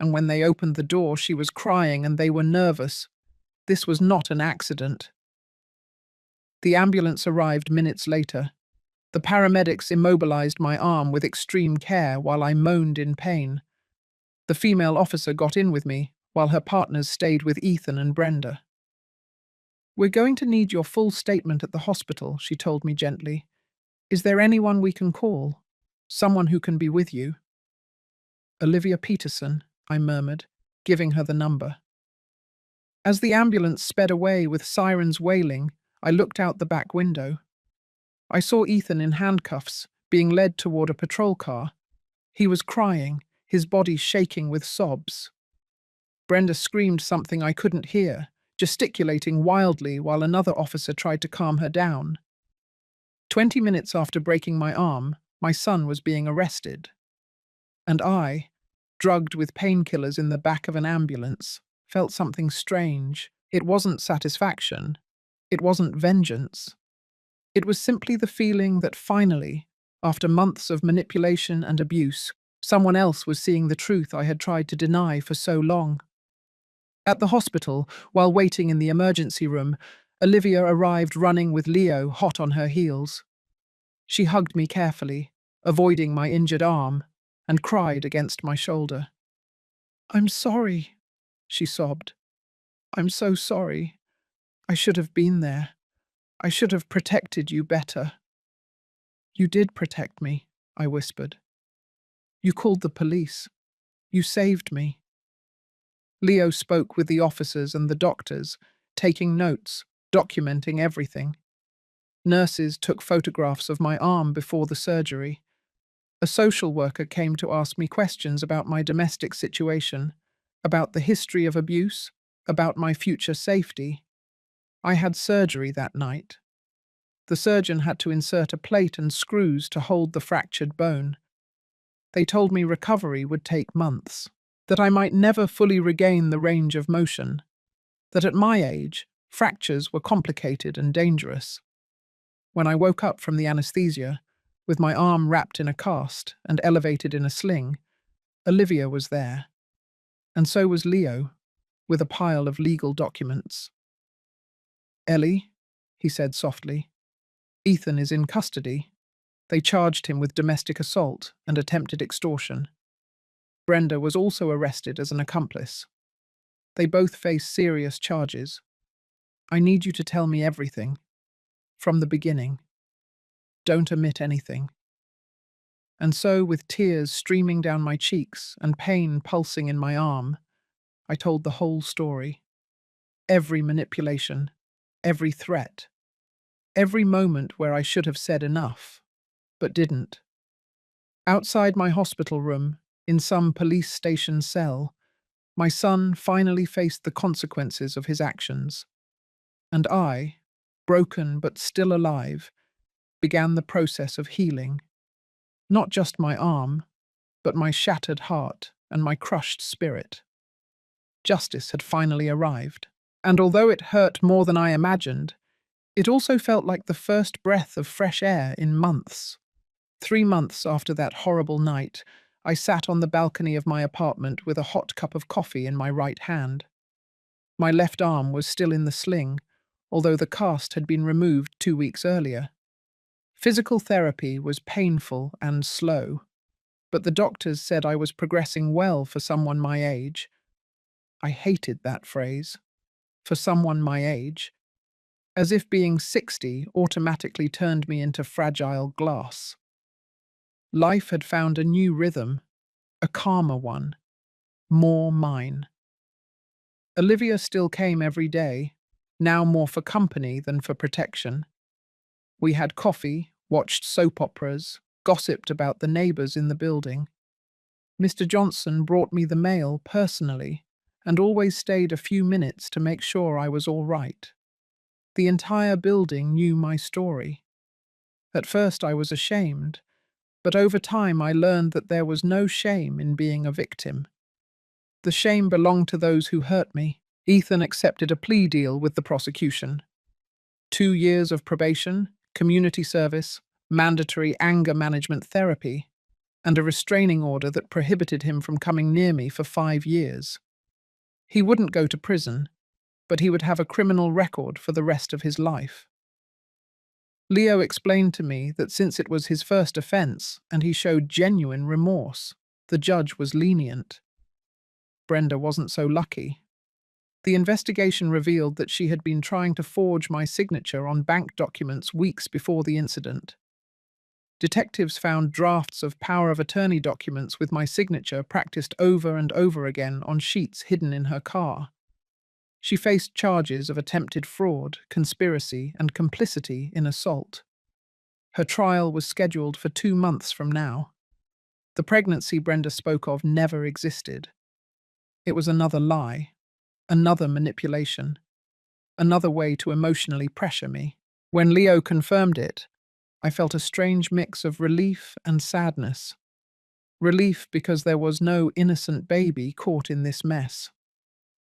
A: and when they opened the door she was crying and they were nervous. This was not an accident." The ambulance arrived minutes later. The paramedics immobilized my arm with extreme care while I moaned in pain. The female officer got in with me, while her partners stayed with Ethan and Brenda. "We're going to need your full statement at the hospital," she told me gently. "Is there anyone we can call? Someone who can be with you?" "Olivia Peterson," I murmured, giving her the number. As the ambulance sped away with sirens wailing, I looked out the back window. I saw Ethan in handcuffs, being led toward a patrol car. He was crying, his body shaking with sobs. Brenda screamed something I couldn't hear, gesticulating wildly while another officer tried to calm her down. 20 minutes after breaking my arm, my son was being arrested. And I, drugged with painkillers in the back of an ambulance, felt something strange. It wasn't satisfaction. It wasn't vengeance. It was simply the feeling that finally, after months of manipulation and abuse, someone else was seeing the truth I had tried to deny for so long. At the hospital, while waiting in the emergency room, Olivia arrived running with Leo hot on her heels. She hugged me carefully, avoiding my injured arm, and cried against my shoulder. "I'm sorry," she sobbed. "I'm so sorry. I should have been there. I should have protected you better." "You did protect me," I whispered. "You called the police. You saved me." Leo spoke with the officers and the doctors, taking notes, documenting everything. Nurses took photographs of my arm before the surgery. A social worker came to ask me questions about my domestic situation, about the history of abuse, about my future safety. I had surgery that night. The surgeon had to insert a plate and screws to hold the fractured bone. They told me recovery would take months, that I might never fully regain the range of motion, that at my age, fractures were complicated and dangerous. When I woke up from the anesthesia, with my arm wrapped in a cast and elevated in a sling, Olivia was there. And so was Leo, with a pile of legal documents. "Ellie," he said softly, "Ethan is in custody. They charged him with domestic assault and attempted extortion. Brenda was also arrested as an accomplice. They both face serious charges. I need you to tell me everything, from the beginning. Don't omit anything." And so, with tears streaming down my cheeks and pain pulsing in my arm, I told the whole story. Every manipulation, every threat, every moment where I should have said enough, but didn't. Outside my hospital room, in some police station cell, my son finally faced the consequences of his actions. And I, broken but still alive, began the process of healing. Not just my arm, but my shattered heart and my crushed spirit. Justice had finally arrived, and although it hurt more than I imagined, it also felt like the first breath of fresh air in months. 3 months after that horrible night, I sat on the balcony of my apartment with a hot cup of coffee in my right hand. My left arm was still in the sling, although the cast had been removed 2 weeks earlier. Physical therapy was painful and slow, but the doctors said I was progressing well for someone my age. I hated that phrase. For someone my age. As if being 60 automatically turned me into fragile glass. Life had found a new rhythm, a calmer one, more mine. Olivia still came every day, now more for company than for protection. We had coffee, watched soap operas, gossiped about the neighbours in the building. Mr. Johnson brought me the mail personally and always stayed a few minutes to make sure I was all right. The entire building knew my story. At first I was ashamed, but over time I learned that there was no shame in being a victim. The shame belonged to those who hurt me. Ethan accepted a plea deal with the prosecution. 2 years of probation, community service, mandatory anger management therapy, and a restraining order that prohibited him from coming near me for 5 years. He wouldn't go to prison, but he would have a criminal record for the rest of his life. Leo explained to me that since it was his first offence and he showed genuine remorse, the judge was lenient. Brenda wasn't so lucky. The investigation revealed that she had been trying to forge my signature on bank documents weeks before the incident. Detectives found drafts of power of attorney documents with my signature practiced over and over again on sheets hidden in her car. She faced charges of attempted fraud, conspiracy, and complicity in assault. Her trial was scheduled for 2 months from now. The pregnancy Brenda spoke of never existed. It was another lie, another manipulation, another way to emotionally pressure me. When Leo confirmed it, I felt a strange mix of relief and sadness. Relief because there was no innocent baby caught in this mess.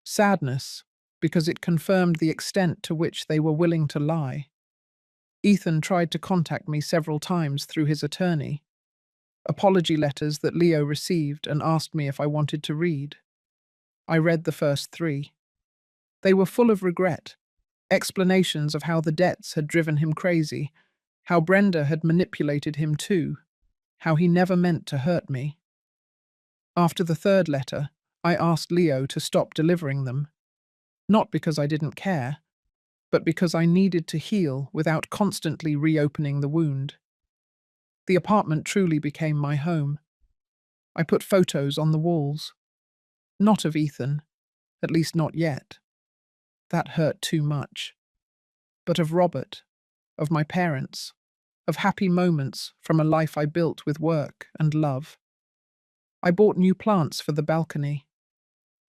A: Sadness because it confirmed the extent to which they were willing to lie. Ethan tried to contact me several times through his attorney. Apology letters that Leo received and asked me if I wanted to read. I read the first 3. They were full of regret, explanations of how the debts had driven him crazy, how Brenda had manipulated him too, how he never meant to hurt me. After the 3rd letter, I asked Leo to stop delivering them. Not because I didn't care, but because I needed to heal without constantly reopening the wound. The apartment truly became my home. I put photos on the walls. Not of Ethan, at least not yet. That hurt too much. But of Robert, of my parents, of happy moments from a life I built with work and love. I bought new plants for the balcony.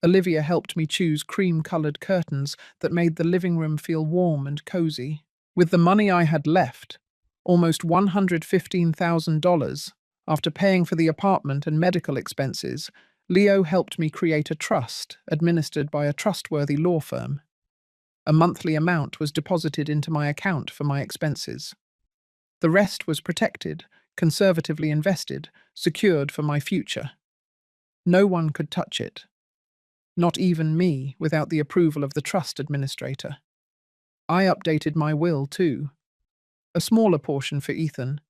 A: Olivia helped me choose cream-coloured curtains that made the living room feel warm and cozy. With the money I had left, almost $115,000, after paying for the apartment and medical expenses, Leo helped me create a trust administered by a trustworthy law firm. A monthly amount was deposited into my account for my expenses. The rest was protected, conservatively invested, secured for my future. No one could touch it. Not even me, without the approval of the trust administrator. I updated my will too. A smaller portion for Ethan,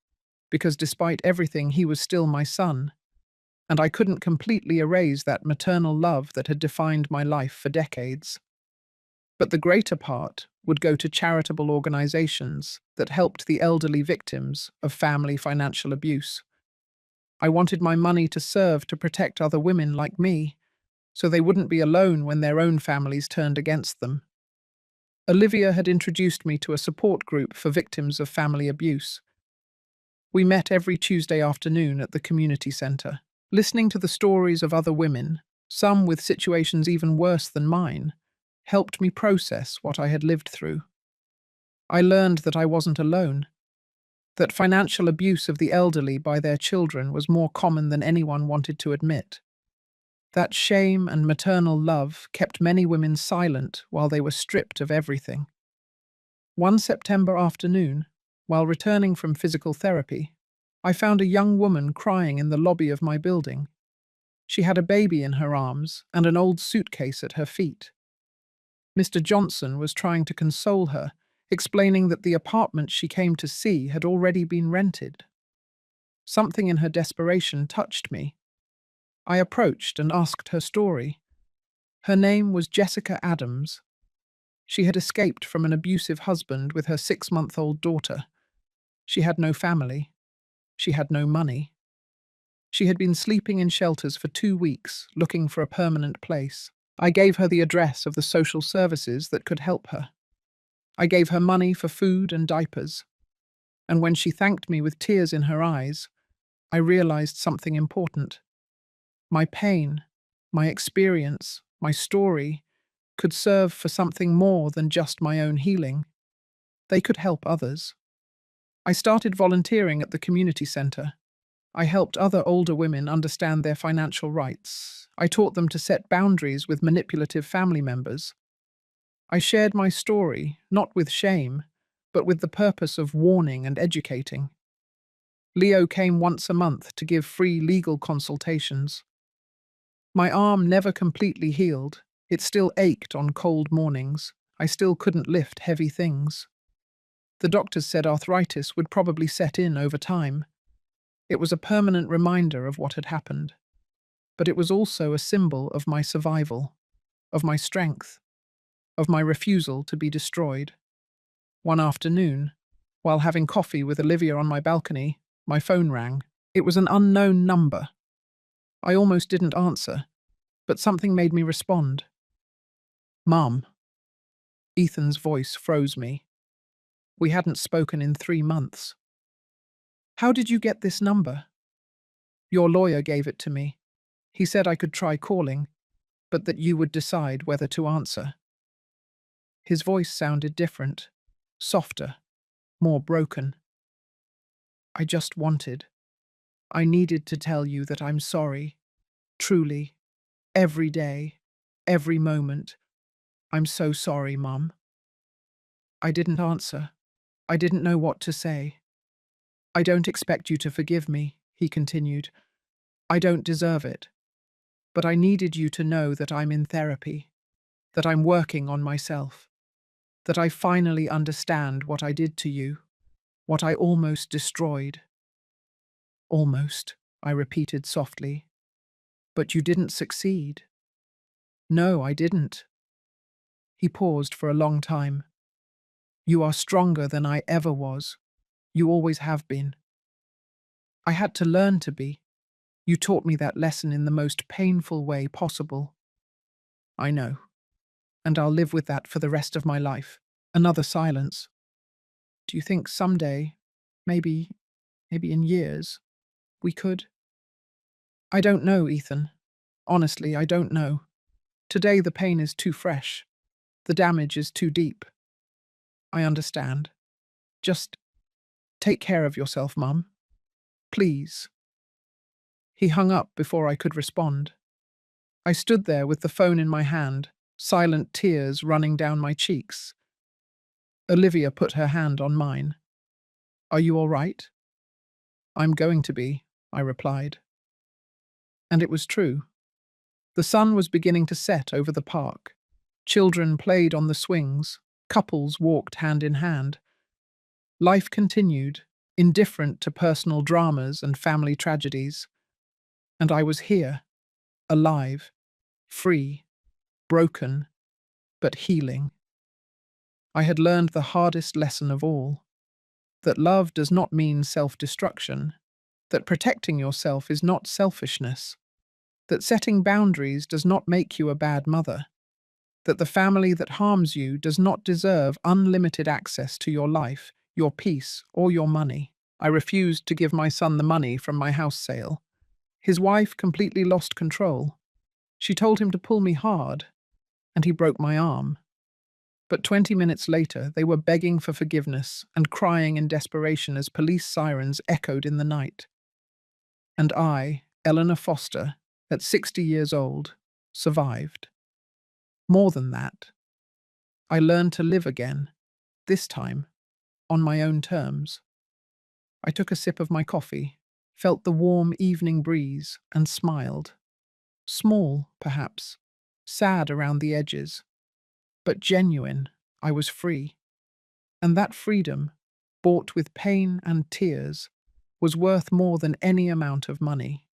A: because despite everything he was still my son, and I couldn't completely erase that maternal love that had defined my life for decades. But the greater part would go to charitable organizations that helped the elderly victims of family financial abuse. I wanted my money to serve to protect other women like me, so they wouldn't be alone when their own families turned against them. Olivia had introduced me to a support group for victims of family abuse. We met every Tuesday afternoon at the community center, listening to the stories of other women, some with situations even worse than mine, helped me process what I had lived through. I learned that I wasn't alone, that financial abuse of the elderly by their children was more common than anyone wanted to admit. That shame and maternal love kept many women silent while they were stripped of everything. One September afternoon, while returning from physical therapy, I found a young woman crying in the lobby of my building. She had a baby in her arms and an old suitcase at her feet. Mr. Johnson was trying to console her, explaining that the apartment she came to see had already been rented. Something in her desperation touched me. I approached and asked her story. Her name was Jessica Adams. She had escaped from an abusive husband with her 6-month-old daughter. She had no family. She had no money. She had been sleeping in shelters for 2 weeks, looking for a permanent place. I gave her the address of the social services that could help her. I gave her money for food and diapers. And when she thanked me with tears in her eyes, I realized something important. My pain, my experience, my story could serve for something more than just my own healing. They could help others. I started volunteering at the community center. I helped other older women understand their financial rights. I taught them to set boundaries with manipulative family members. I shared my story, not with shame, but with the purpose of warning and educating. Leo came once a month to give free legal consultations. My arm never completely healed. It still ached on cold mornings. I still couldn't lift heavy things. The doctors said arthritis would probably set in over time. It was a permanent reminder of what had happened. But it was also a symbol of my survival, of my strength, of my refusal to be destroyed. One afternoon, while having coffee with Olivia on my balcony, my phone rang. It was an unknown number. I almost didn't answer, but something made me respond. Mum. Ethan's voice froze me. We hadn't spoken in 3 months. How did you get this number? Your lawyer gave it to me. He said I could try calling, but that you would decide whether to answer. His voice sounded different, softer, more broken. I needed to tell you that I'm sorry. Truly. Every day. Every moment. I'm so sorry, Mum. I didn't answer. I didn't know what to say. I don't expect you to forgive me, he continued. I don't deserve it. But I needed you to know that I'm in therapy, that I'm working on myself, that I finally understand what I did to you, what I almost destroyed. Almost, I repeated softly. But you didn't succeed. No, I didn't. He paused for a long time. You are stronger than I ever was. You always have been. I had to learn to be. You taught me that lesson in the most painful way possible. I know. And I'll live with that for the rest of my life. Another silence. Do you think someday, maybe in years, we could? I don't know, Ethan. Honestly, I don't know. Today the pain is too fresh. The damage is too deep. I understand. Just take care of yourself, Mum. Please. He hung up before I could respond. I stood there with the phone in my hand, silent tears running down my cheeks. Olivia put her hand on mine. Are you all right? I'm going to be, I replied. And it was true. The sun was beginning to set over the park. Children played on the swings. Couples walked hand in hand. Life continued, indifferent to personal dramas and family tragedies. And I was here, alive, free, broken, but healing. I had learned the hardest lesson of all, that love does not mean self-destruction, that protecting yourself is not selfishness, that setting boundaries does not make you a bad mother, that the family that harms you does not deserve unlimited access to your life, your peace, or your money. I refused to give my son the money from my house sale. His wife completely lost control. She told him to pull me hard, and he broke my arm. But 20 minutes later, they were begging for forgiveness and crying in desperation as police sirens echoed in the night. And I, Eleanor Foster, at 60 years old, survived. More than that, I learned to live again, this time on my own terms. I took a sip of my coffee, felt the warm evening breeze, and smiled. Small, perhaps, sad around the edges, but genuine. I was free. And that freedom, bought with pain and tears, was worth more than any amount of money.